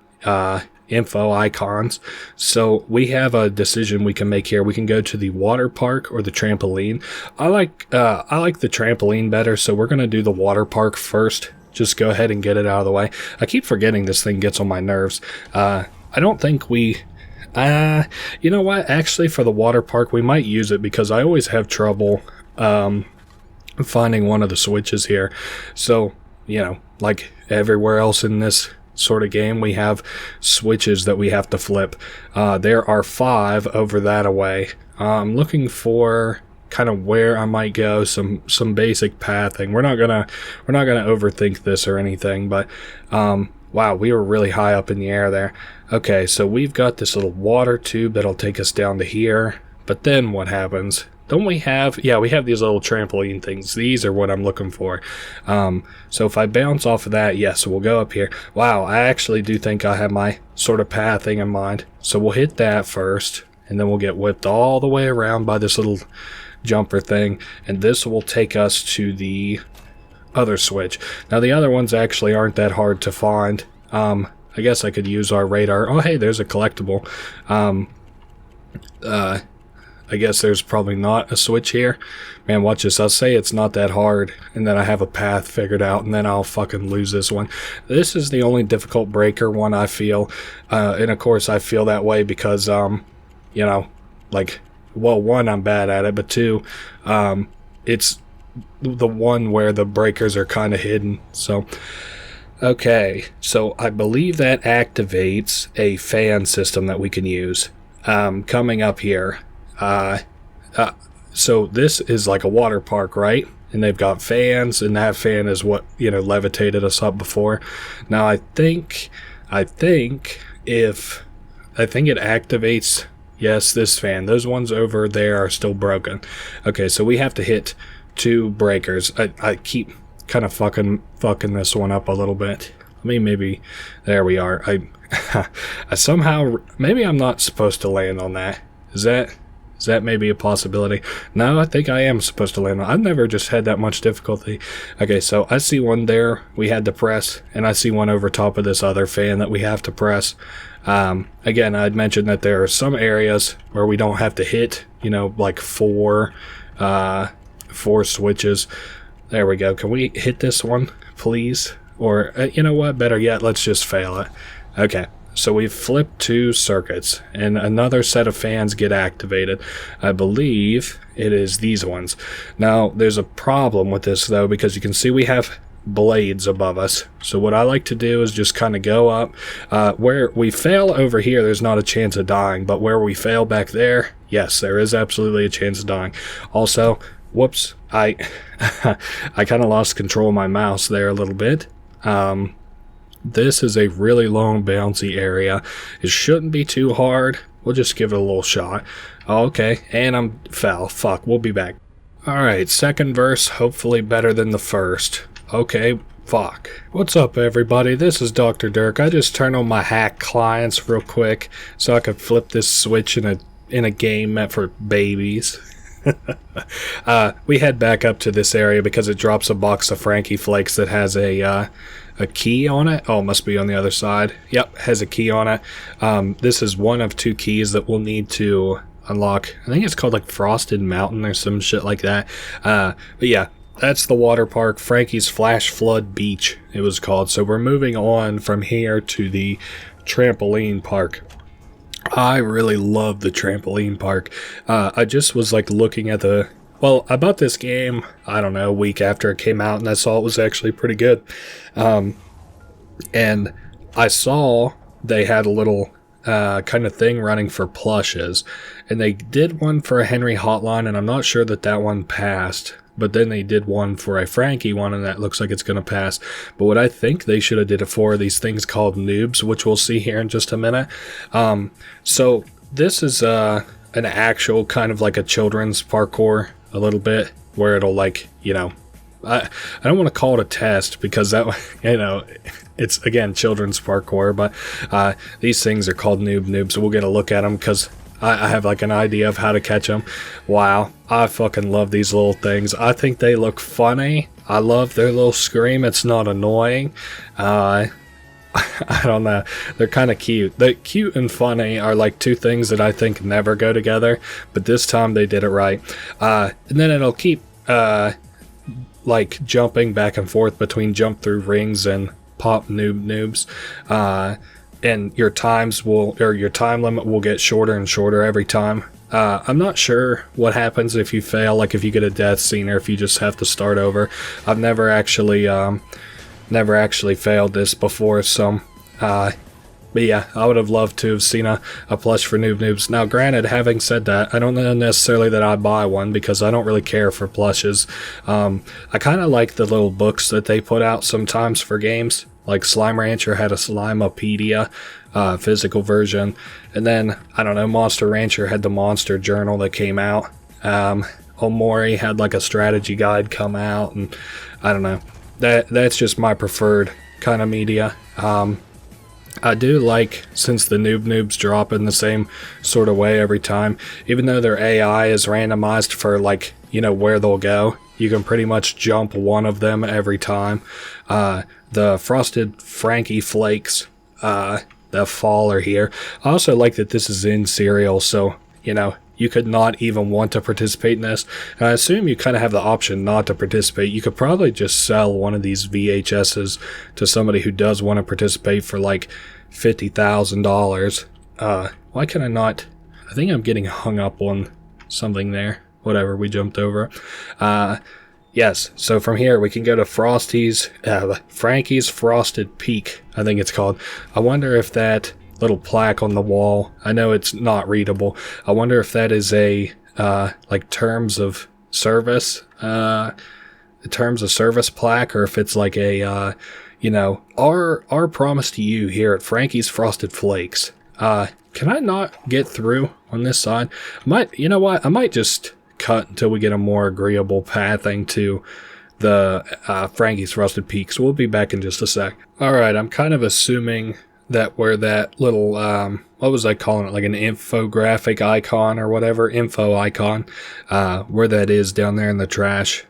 info icons. So we have a decision we can make here. We can go to the water park or the trampoline. I like the trampoline better, so we're gonna do the water park first. Just go ahead and get it out of the way. I keep forgetting this thing gets on my nerves. I don't think we... you know what? Actually, for the water park, we might use it because I always have trouble finding one of the switches here. So, you know, like everywhere else in this sort of game, we have switches that we have to flip. There are 5 over that away. I'm looking for kind of where I might go, some basic pathing. We're not gonna overthink this or anything, but wow, we were really high up in the air there. Okay, so we've got this little water tube that'll take us down to here, but then what happens? Don't we have... Yeah, we have these little trampoline things. These are what I'm looking for. So if I bounce off of that, yes, we'll go up here. Wow, I actually do think I have my sort of pathing in mind. So we'll hit that first, and then we'll get whipped all the way around by this little jumper thing, and this will take us to the other switch. Now, the other ones actually aren't that hard to find. I guess I could use our radar. Oh, hey, there's a collectible. I guess there's probably not a switch here. Man, watch this. I'll say it's not that hard, and then I have a path figured out, and then I'll fucking lose this one. This is the only difficult breaker one, I feel. And of course, I feel that way because, you know, like, well, 1, I'm bad at it, but 2, it's the one where the breakers are kind of hidden. So, okay. So I believe that activates a fan system that we can use. Coming up here. So this is like a water park, right? And they've got fans, and that fan is what, you know, levitated us up before. Now I think it activates, yes, this fan. Those ones over there are still broken. Okay, so we have to hit 2 breakers. I keep kind of fucking this one up a little bit. I mean, maybe there we are. I somehow, maybe I'm not supposed to land on that. Is that maybe a possibility? No, I think I am supposed to land on. I've never just had that much difficulty. Okay, so I see one there we had to press, and I see one over top of this other fan that we have to press. Again, I'd mentioned that there are some areas where we don't have to hit, you know, like 4 switches. There we go. Can we hit this one, please? Or, you know what? Better yet, let's just fail it. Okay. So we've flipped 2 circuits, and another set of fans get activated. I believe it is these ones. Now, there's a problem with this, though, because you can see we have blades above us. So what I like to do is just kind of go up. Where we fail over here, there's not a chance of dying, but where we fail back there, yes, there is absolutely a chance of dying. Also, whoops, I kind of lost control of my mouse there a little bit. This is a really long bouncy area. It shouldn't be too hard. We'll just give it a little shot. Okay, and I'm fell. Fuck, we'll be back. Alright, second verse, hopefully better than the first. Okay, fuck. What's up, everybody? This is Dr. Dirk. I just turned on my hack clients real quick so I could flip this switch in a game meant for babies. We head back up to this area because it drops a box of Frankie flakes that has a key on it. Oh, it must be on the other side. Yep, has a key on it. This is one of 2 keys that we'll need to unlock. I think it's called like Frosted Mountain or some shit like that. But yeah, that's the water park. Frankie's Flash Flood Beach, it was called. So we're moving on from here to the Trampoline Park. I really love the Trampoline Park. I just was like looking at well, I bought this game, I don't know, a week after it came out, and I saw it was actually pretty good. And I saw they had a little kind of thing running for plushes, and they did one for a Henry Hotline, and I'm not sure that one passed. But then they did one for a Frankie one, and that looks like it's going to pass. But what I think they should have did it for these things called noobs, which we'll see here in just a minute. So this is an actual kind of like a children's parkour a little bit, where it'll like, you know, I don't want to call it a test because that, you know, it's again children's parkour, but these things are called noobs. So we'll get a look at them because I have like an idea of how to catch them. Wow, I fucking love these little things. I think they look funny. I love their little scream. It's not annoying. I don't know. They're kind of cute. The cute and funny are like two things that I think never go together, but this time they did it right. And then it'll keep like jumping back and forth between jump through rings and pop noobs. And your time limit will get shorter and shorter every time. I'm not sure what happens if you fail, like if you get a death scene or if you just have to start over. I've never actually failed this before, so but yeah, I would have loved to have seen a plush for noobs. Now granted, having said that, I don't know necessarily that I'd buy one because I don't really care for plushes. I kind of like the little books that they put out sometimes for games. Like Slime Rancher had a Slimepedia physical version, and then I don't know, Monster Rancher had the Monster Journal that came out. Omori had like a strategy guide come out, and I don't know. That's just my preferred kind of media. I do like, since the noobs drop in the same sort of way every time, even though their AI is randomized for like, you know, where they'll go, you can pretty much jump one of them every time. The Frosted Frankie Flakes that fall are here. I also like that this is in cereal, so, you know, you could not even want to participate in this. And I assume you kind of have the option not to participate. You could probably just sell one of these VHSs to somebody who does want to participate for like $50,000. Why can I not? I think I'm getting hung up on something there. Whatever, we jumped over. Yes, so from here we can go to Frankie's Frosted Peak, I think it's called. I wonder if that little plaque on the wall, I know it's not readable. I wonder if that is a like terms of service plaque, or if it's like a you know, our promise to you here at Frankie's Frosted Flakes. Can I not get through on this side? You know what? I might just cut until we get a more agreeable pathing to the Frankie's Frosted Peaks. We'll be back in just a sec. Alright, I'm kind of assuming that where that little, what was I calling it, like an infographic icon or whatever, info icon, where that is down there in the trash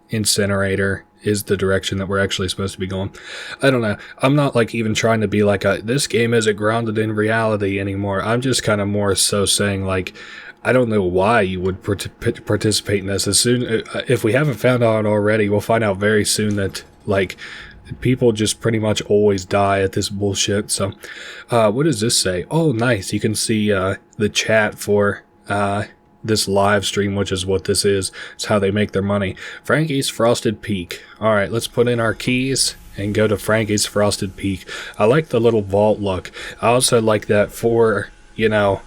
incinerator is the direction that we're actually supposed to be going. I don't know. I'm not like even trying to be like this game isn't grounded in reality anymore. I'm just kind of more so saying like, I don't know why you would participate in this. As soon, if we haven't found out already, we'll find out very soon that like people just pretty much always die at this bullshit. So, what does this say? Oh, nice. You can see the chat for this live stream, which is what this is. It's how they make their money. Frankie's Frosted Peak. All right, let's put in our keys and go to Frankie's Frosted Peak. I like the little vault look. I also like that for, you know,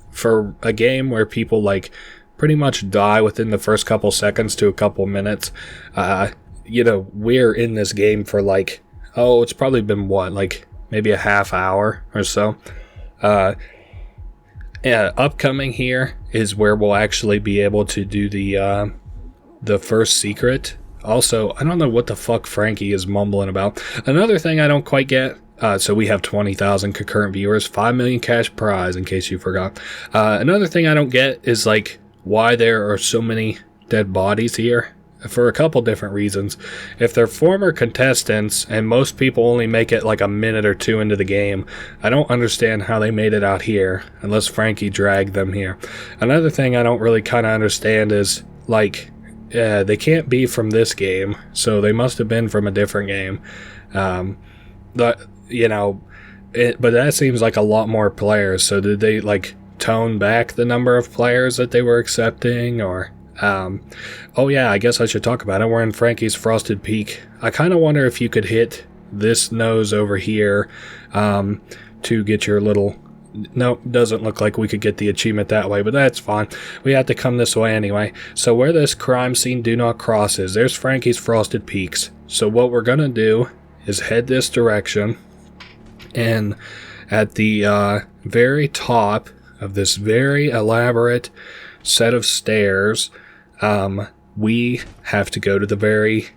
for a game where people like pretty much die within the first couple seconds to a couple minutes. You know, we're in this game for like, oh, it's probably been what, like maybe a half hour or so. Yeah, upcoming here is where we'll actually be able to do the first secret. Also, I don't know what the fuck Frankie is mumbling about. Another thing I don't quite get, so we have 20,000 concurrent viewers, 5 million cash prize, in case you forgot. Another thing I don't get is like why there are so many dead bodies here. For a couple different reasons. If they're former contestants and most people only make it like a minute or two into the game, I don't understand how they made it out here unless Frankie dragged them here. Another thing I don't really kind of understand is like they can't be from this game, so they must have been from a different game. You know, but that seems like a lot more players. So did they like tone back the number of players that they were accepting, or oh yeah, I guess I should talk about it. We're in Frankie's Frosted Peak. I kind of wonder if you could hit this nose over here to get your little... No, doesn't look like we could get the achievement that way, but that's fine. We have to come this way anyway. So where this crime scene do not cross is, there's Frankie's Frosted Peaks. So what we're going to do is head this direction, and at the very top of this very elaborate set of stairs, we have to go to the very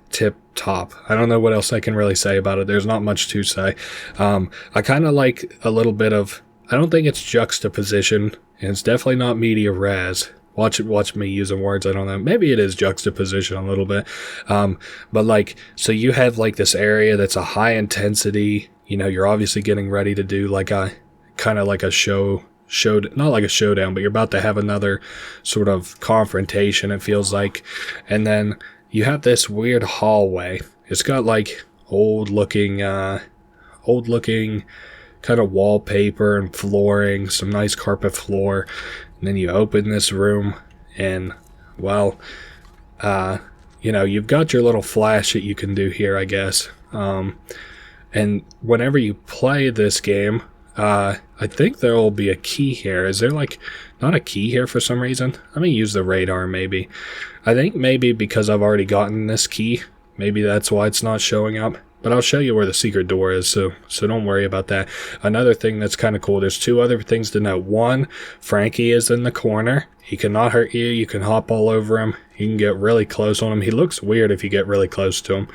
tip top. I don't know what else I can really say about it. There's not much to say. I kind of like a little bit of... I don't think it's juxtaposition, and it's definitely not media res. Watch me using words I don't know. Maybe it is juxtaposition a little bit. But like, so you have like this area that's a high intensity, you know, you're obviously getting ready to do like a kind of like a not like a showdown, but you're about to have another sort of confrontation, it feels like. And then you have this weird hallway. It's got like old looking kind of wallpaper and flooring, some nice carpet floor. And then you open this room, and well, you know, you've got your little flash that you can do here, I guess. And whenever you play this game, I think there will be a key here. Is there like not a key here for some reason? Let me use the radar maybe. I think maybe because I've already gotten this key, maybe that's why it's not showing up. But I'll show you where the secret door is, so don't worry about that. Another thing that's kind of cool, there's two other things to note. One, Frankie is in the corner. He cannot hurt you. You can hop all over him. You can get really close on him. He looks weird if you get really close to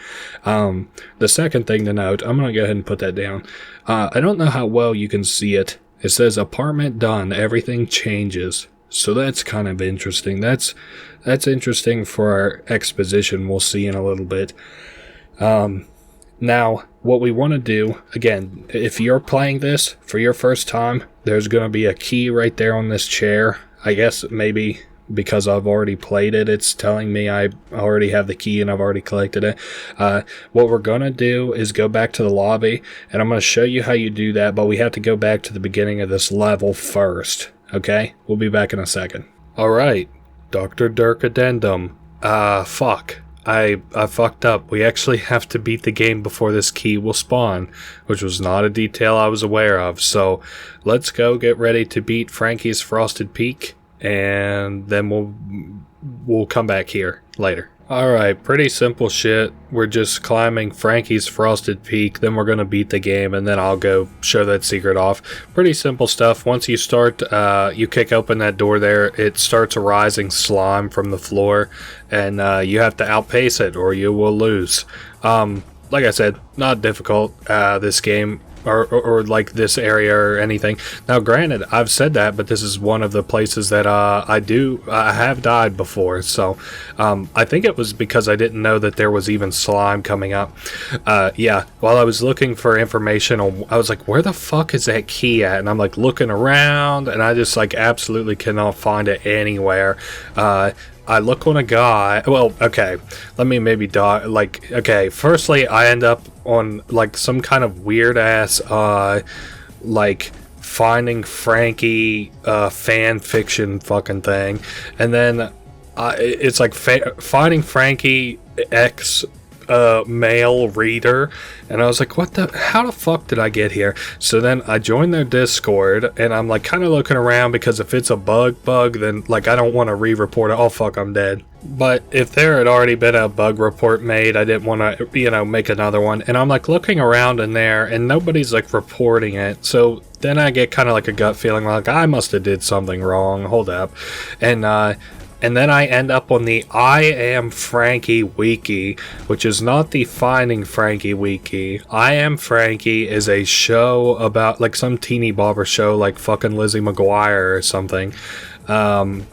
him. The second thing to note, I'm going to go ahead and put that down. I don't know how well you can see it. It says apartment done. Everything changes. So that's kind of interesting. That's interesting for our exposition we'll see in a little bit. Now, what we want to do, again, if you're playing this for your first time, there's going to be a key right there on this chair. I guess maybe because I've already played it, it's telling me I already have the key and I've already collected it. What we're going to do is go back to the lobby, and I'm going to show you how you do that, but we have to go back to the beginning of this level first, okay? We'll be back in a second. Alright, Dr. Dirk Addendum. Fuck. I fucked up. We actually have to beat the game before this key will spawn, which was not a detail I was aware of. So let's go get ready to beat Frankie's Frosted Peak, and then we'll come back here later. Alright, pretty simple shit. We're just climbing Frankie's Frosted Peak, then we're going to beat the game, and then I'll go show that secret off. Pretty simple stuff. Once you start, you kick open that door there, it starts rising slime from the floor, and you have to outpace it or you will lose. Like I said, not difficult, this game. Or like this area or anything. Now granted, I've said that, but this is one of the places that I have died before, so I think it was because I didn't know that there was even slime coming up. Yeah, while I was looking for information on, I was like, where the fuck is that key at? And I'm like looking around, and I just like absolutely cannot find it anywhere. I look on a guy. Well, okay, let me maybe die. Like, okay, firstly, I end up on like some kind of weird ass, like Finding Frankie, fan fiction fucking thing, and then it's like Finding Frankie X. Male reader, and I was like, how the fuck did I get here? So then I joined their Discord, and I'm like kind of looking around, because if it's a bug, then like I don't want to re-report it. Oh fuck, I'm dead. But if there had already been a bug report made, I didn't want to, you know, make another one. And I'm like looking around in there, and nobody's like reporting it. So then I get kind of like a gut feeling like I must have did something wrong. Hold up. And then I end up on the I Am Frankie wiki, which is not the Finding Frankie wiki. I Am Frankie is a show about, like, some teeny bobber show, like fucking Lizzie McGuire or something. And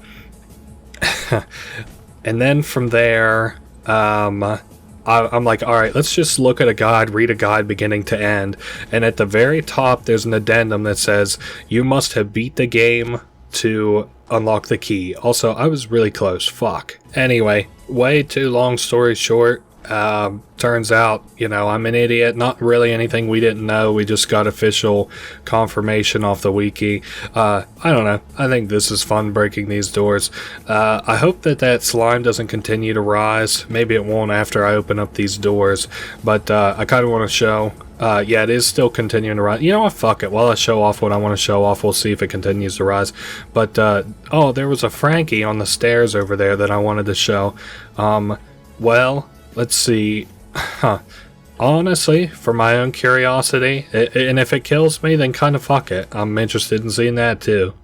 then from there, I'm like, alright, let's just look at a guide, read a guide beginning to end. And at the very top, there's an addendum that says, you must have beat the game to unlock the key. Also, I was really close. Fuck. Anyway, way too long story short, Turns out, I'm an idiot. Not really anything we didn't know. We just got official confirmation off the wiki. I don't know. I think this is fun breaking these doors. I hope that slime doesn't continue to rise. Maybe it won't after I open up these doors. But I kind of want to show... yeah, it is still continuing to rise. You know what? Fuck it. While I show off what I want to show off, we'll see if it continues to rise. But, oh, there was a Frankie on the stairs over there that I wanted to show. Well, let's see. Huh. Honestly, for my own curiosity, and if it kills me, then kind of fuck it. I'm interested in seeing that too.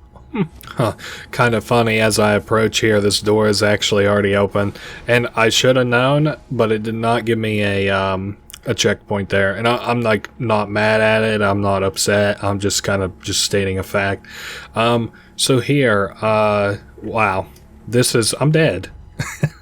Huh. Kind of funny, as I approach here, this door is actually already open. And I should have known, but it did not give me a checkpoint there. And I'm like not mad at it. I'm not upset. I'm just kind of just stating a fact. So here, wow. I'm dead.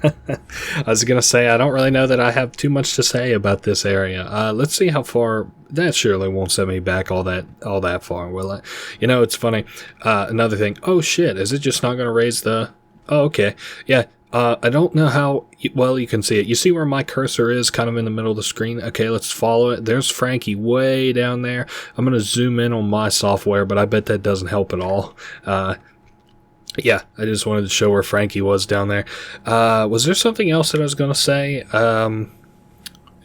I was gonna say I don't really know that I have too much to say about this area. Let's see how far. That surely won't send me back all that far, will it? It's funny. Another thing. Oh shit! Is it just not gonna raise the? Oh, okay. Yeah. I don't know how well you can see it. You see where my cursor is, kind of in the middle of the screen? Okay, let's follow it. There's Frankie way down there. I'm gonna zoom in on my software, but I bet that doesn't help at all. Yeah, I just wanted to show where Frankie was down there. Was there something else that I was going to say?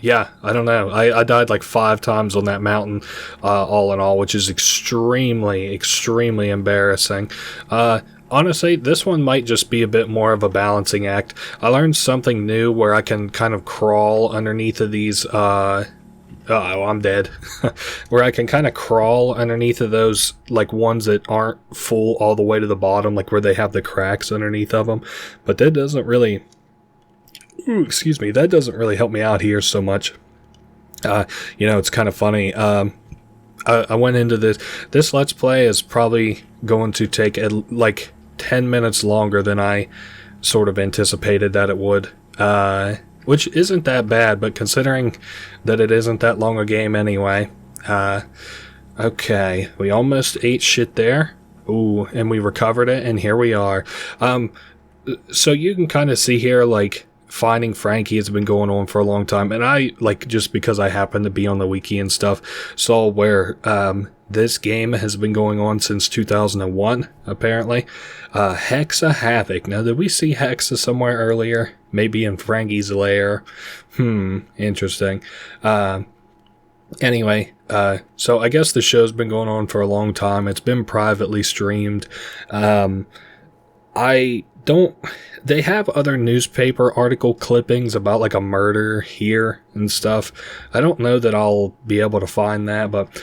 Yeah, I don't know. I died like 5 times on that mountain, all in all, which is extremely, extremely embarrassing. Honestly, this one might just be a bit more of a balancing act. I learned something new where I can kind of crawl underneath of these, oh, I'm dead. Where I can kind of crawl underneath of those, like, ones that aren't full all the way to the bottom, like where they have the cracks underneath of them. But that doesn't really... Ooh, excuse me. That doesn't really help me out here so much. It's kind of funny. I went into this. This Let's Play is probably going to take, like, 10 minutes longer than I sort of anticipated that it would. Which isn't that bad, but considering that it isn't that long a game anyway. Okay, we almost ate shit there. Ooh, and we recovered it, and here we are. So you can kind of see here, like, finding Frankie has been going on for a long time, and I, like, just because I happen to be on the wiki and stuff, saw where, this game has been going on since 2001, apparently. Hexa-Havoc. Now, did we see Hexa somewhere earlier? Maybe in Frankie's lair. Interesting. Anyway, so I guess the show's been going on for a long time. It's been privately streamed. They have other newspaper article clippings about like a murder here and stuff. I don't know that I'll be able to find that, but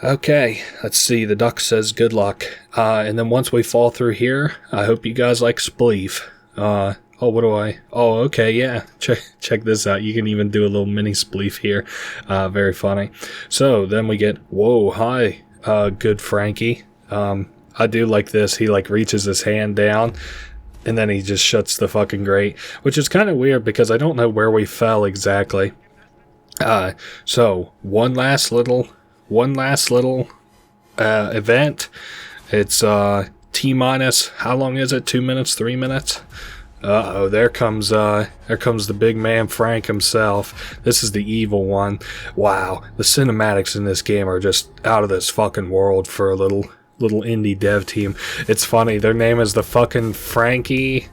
okay, let's see. The duck says good luck. And then once we fall through here, I hope you guys like spleef. Oh, what do I... Oh, okay, yeah. Check this out. You can even do a little mini spleef here. Very funny. So, then we get... Whoa, hi, good Frankie. I do like this. He, like, reaches his hand down, and then he just shuts the fucking grate, which is kind of weird because I don't know where we fell exactly. So, one last little event. It's, T-minus... How long is it? 2 minutes? 3 minutes? Uh-oh, there comes the big man Frank himself. This is the evil one. Wow, the cinematics in this game are just out of this fucking world for a little indie dev team. It's funny, their name is the fucking Frankie...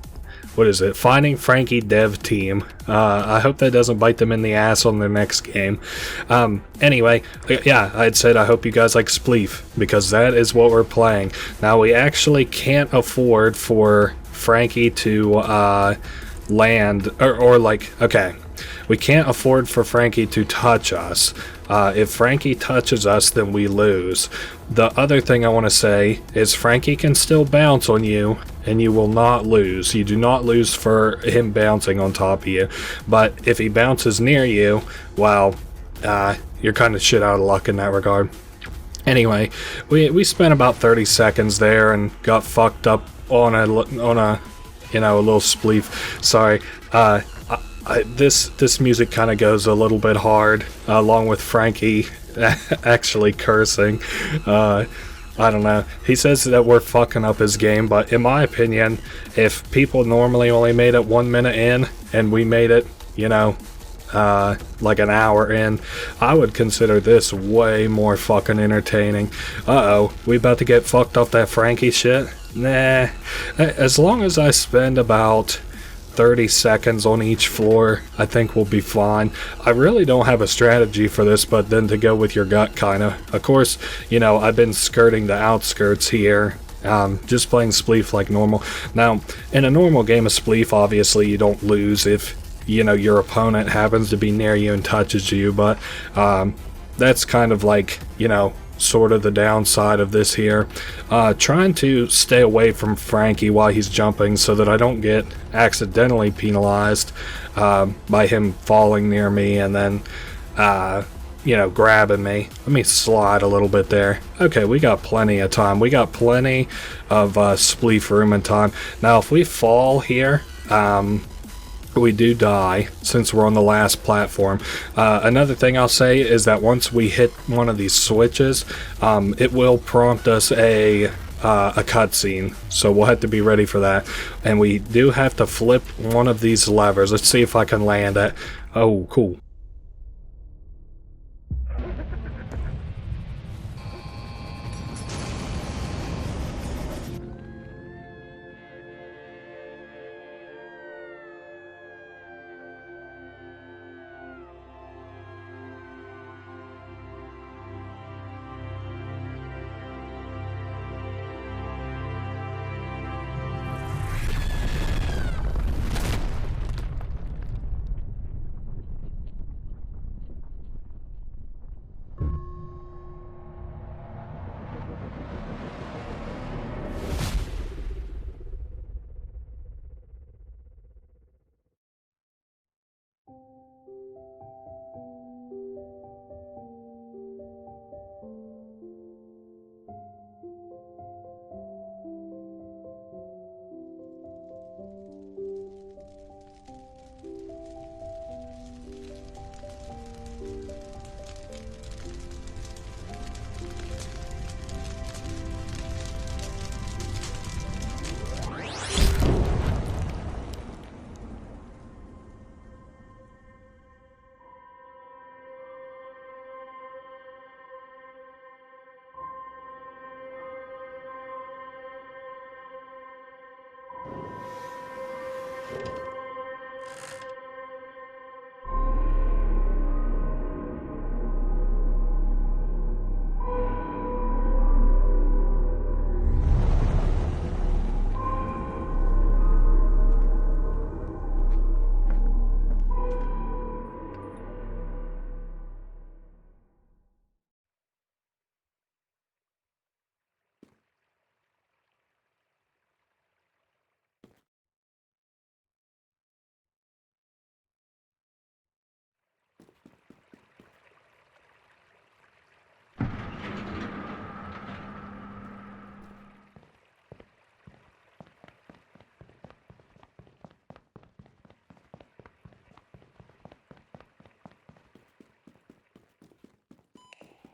What is it? Finding Frankie dev team. I hope that doesn't bite them in the ass on their next game. Anyway, yeah, I'd said I hope you guys like spleef, because that is what we're playing. Now, we actually can't afford for Frankie to land, or like, okay, we can't afford for Frankie to touch us. If Frankie touches us, then we lose. The other thing I want to say is Frankie can still bounce on you, and you will not lose. You do not lose for him bouncing on top of you. But if he bounces near you, well, you're kind of shit out of luck in that regard. Anyway, we spent about 30 seconds there and got fucked up on a little spleef. Sorry. This music kind of goes a little bit hard, along with Frankie actually cursing. I don't know. He says that we're fucking up his game, but in my opinion, if people normally only made it 1 minute in, and we made it, like an hour in, I would consider this way more fucking entertaining. Uh-oh, we about to get fucked off that Frankie shit? Nah. As long as I spend about 30 seconds on each floor, I think we'll be fine. I really don't have a strategy for this, but then to go with your gut, kinda. Of course, you know, I've been skirting the outskirts here, just playing Spleef like normal. Now, in a normal game of Spleef, obviously you don't lose if, you know, your opponent happens to be near you and touches you, but that's kind of like, you know, sort of the downside of this here. Trying to stay away from Frankie while he's jumping so that I don't get accidentally penalized by him falling near me and then you know, grabbing me. Let me slide a little bit there. Okay, we got plenty of time. We got plenty of spleef room and time. Now if we fall here, we do die since we're on the last platform. Another thing I'll say is that once we hit one of these switches, it will prompt us a cutscene, so we'll have to be ready for that. And we do have to flip one of these levers. Let's see if I can land it. Oh, cool.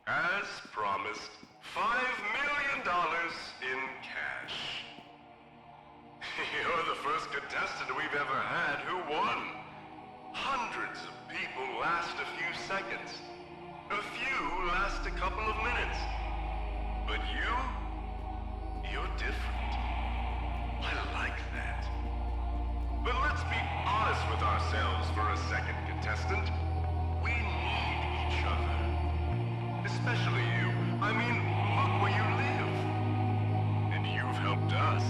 As promised, $5 million in cash. You're the first contestant we've ever had who won. Hundreds of people last a few seconds. A few last a couple of minutes. But you're different. I like that. But let's be honest with ourselves for a second, contestant. We need each other. Especially you. I mean, look where you live. And you've helped us.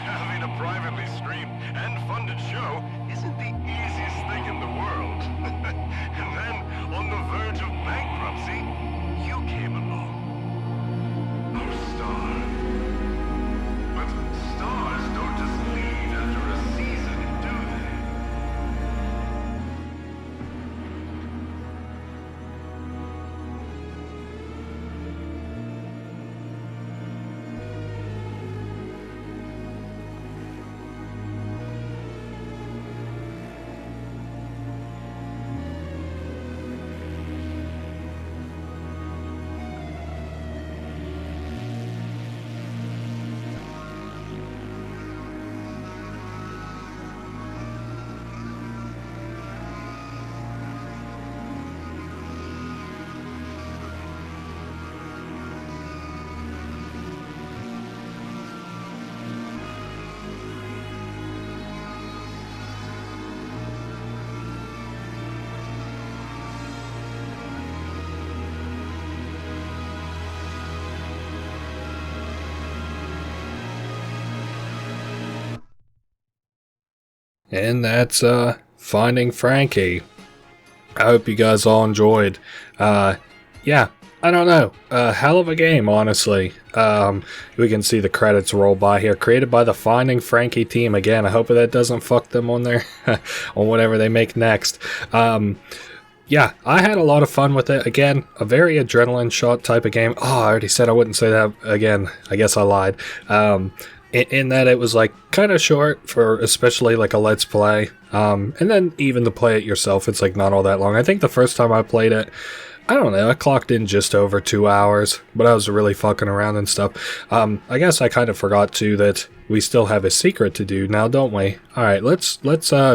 Having a privately streamed and funded show isn't the easiest thing in the world. And then, on the verge of bankruptcy, you came along. Our star. But stars don't just leave after a season, do they? And that's Finding Frankie. I hope you guys all enjoyed. Yeah, I don't know. Hell of a game, honestly. We can see the credits roll by here. Created by the Finding Frankie team. Again, I hope that doesn't fuck them on their on whatever they make next. Yeah, I had a lot of fun with it. Again, a very adrenaline shot type of game. Oh, I already said I wouldn't say that again. I guess I lied. In that it was like kind of short for especially like a let's play. And then even to play it yourself, it's like not all that long. I think the first time I played it, I don't know, I clocked in just over 2 hours, but I was really fucking around and stuff. I guess I kind of forgot too that we still have a secret to do now, don't we? Alright, let's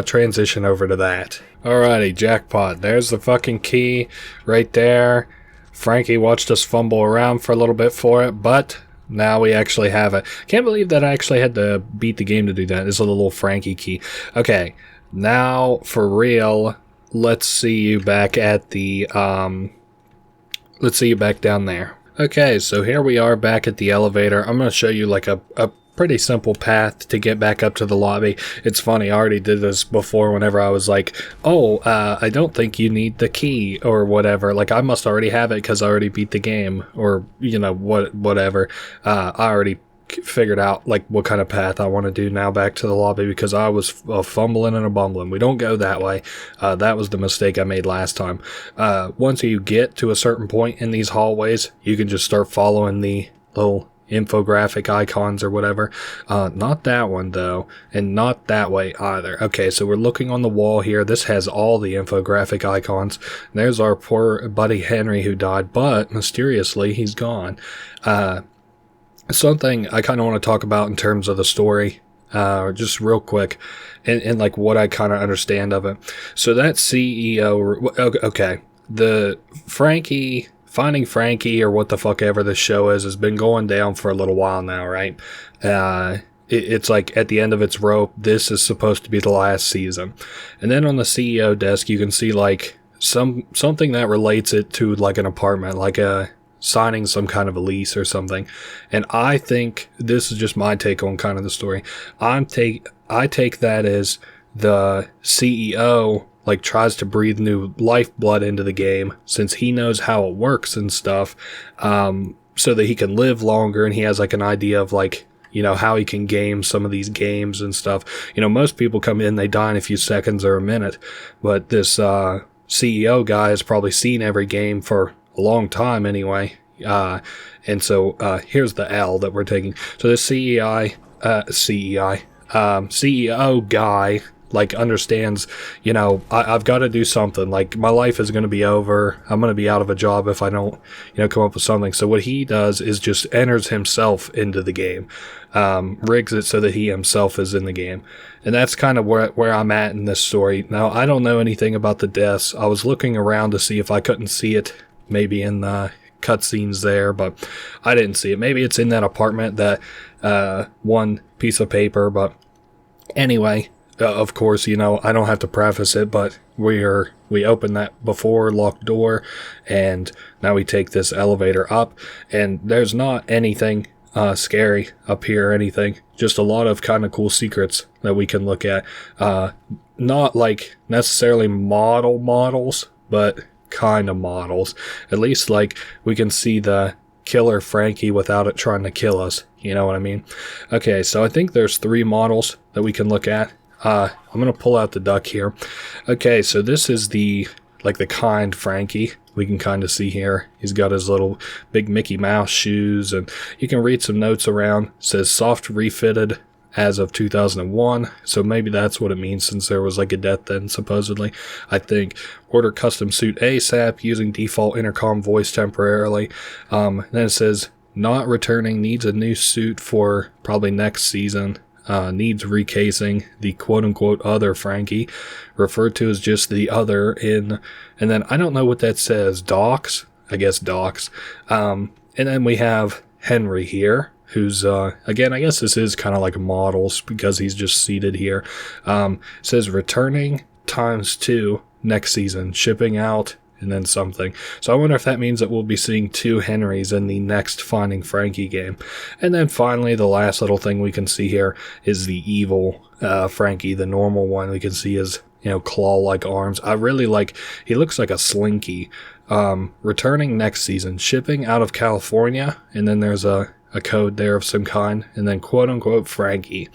transition over to that. Alrighty, jackpot. There's the fucking key right there. Frankie watched us fumble around for a little bit for it, but now we actually have it. Can't believe that I actually had to beat the game to do that. It's a little Frankie key. Okay, now for real, let's see you back at the, let's see you back down there. Okay, so here we are back at the elevator. I'm going to show you like a pretty simple path to get back up to the lobby. It's funny, I already did this before whenever I was like, oh, I don't think you need the key or whatever. Like, I must already have it because I already beat the game, or, you know, whatever. I already figured out like what kind of path I want to do now back to the lobby because I was fumbling and a bumbling. We don't go that way. That was the mistake I made last time. Once you get to a certain point in these hallways, you can just start following the little infographic icons or whatever. Not that one though, and not that way either. Okay, so we're looking on the wall here. This has all the infographic icons. There's our poor buddy Henry who died, but mysteriously he's gone. Something I kind of want to talk about in terms of the story, just real quick, and like what I kind of understand of it. So that CEO, okay, the Finding Frankie, or what the fuck ever this show is, has been going down for a little while now, right? It's like at the end of its rope. This is supposed to be the last season. And then on the CEO desk, you can see like something that relates it to like an apartment, like signing some kind of a lease or something. And I think this is just my take on kind of the story. I take that as the CEO like tries to breathe new lifeblood into the game since he knows how it works and stuff, so that he can live longer, and he has like an idea of like, you know, how he can game some of these games and stuff. You know, most people come in, they die in a few seconds or a minute, but this CEO guy has probably seen every game for a long time anyway. And so here's the L that we're taking. So this CEO guy like understands, you know, I've got to do something. Like, my life is going to be over. I'm going to be out of a job if I don't, you know, come up with something. So what he does is just enters himself into the game, rigs it so that he himself is in the game. And that's kind of where I'm at in this story. Now, I don't know anything about the deaths. I was looking around to see if I couldn't see it maybe in the cutscenes there, but I didn't see it. Maybe it's in that apartment, that one piece of paper. But anyway, of course, you know, I don't have to preface it, but we opened that before locked door, and now we take this elevator up, and there's not anything scary up here or anything, just a lot of kind of cool secrets that we can look at. Not like necessarily models, but kind of models. At least like we can see the killer Frankie without it trying to kill us. You know what I mean? Okay, so I think there's 3 models that we can look at. I'm going to pull out the duck here. Okay, so this is the kind Frankie. We can kind of see here. He's got his little big Mickey Mouse shoes, and you can read some notes around. It says soft refitted as of 2001. So maybe that's what it means, since there was like a death then, supposedly. I think order custom suit ASAP using default intercom voice temporarily. Then it says not returning, needs a new suit for probably next season. Needs recasing, the quote-unquote other Frankie, referred to as just the other in, and then I don't know what that says, docs? I guess docs. And then we have Henry here, who's, again, I guess this is kind of like models, because he's just seated here. Says returning ×2 next season, shipping out, and then something. So I wonder if that means that we'll be seeing 2 Henrys in the next Finding Frankie game. And then finally, the last little thing we can see here is the evil Frankie, the normal one. We can see his, claw-like arms. I really like, he looks like a slinky. Returning next season, shipping out of California, and then there's a code there of some kind, and then quote-unquote Frankie.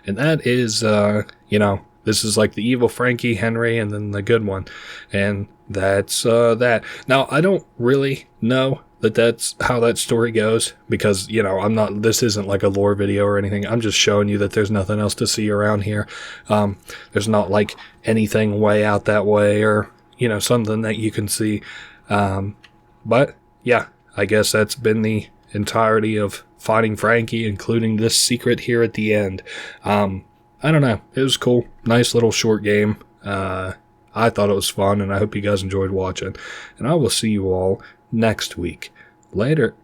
And that is, this is like the evil Frankie, Henry, and then the good one. And that's that. Now, I don't really know that that's how that story goes, because, this isn't like a lore video or anything. I'm just showing you that there's nothing else to see around here. There's not like anything way out that way, or, something that you can see. But yeah, I guess that's been the entirety of Finding Frankie, including this secret here at the end. I don't know. It was cool. Nice little short game. I thought it was fun, and I hope you guys enjoyed watching. And I will see you all next week. Later.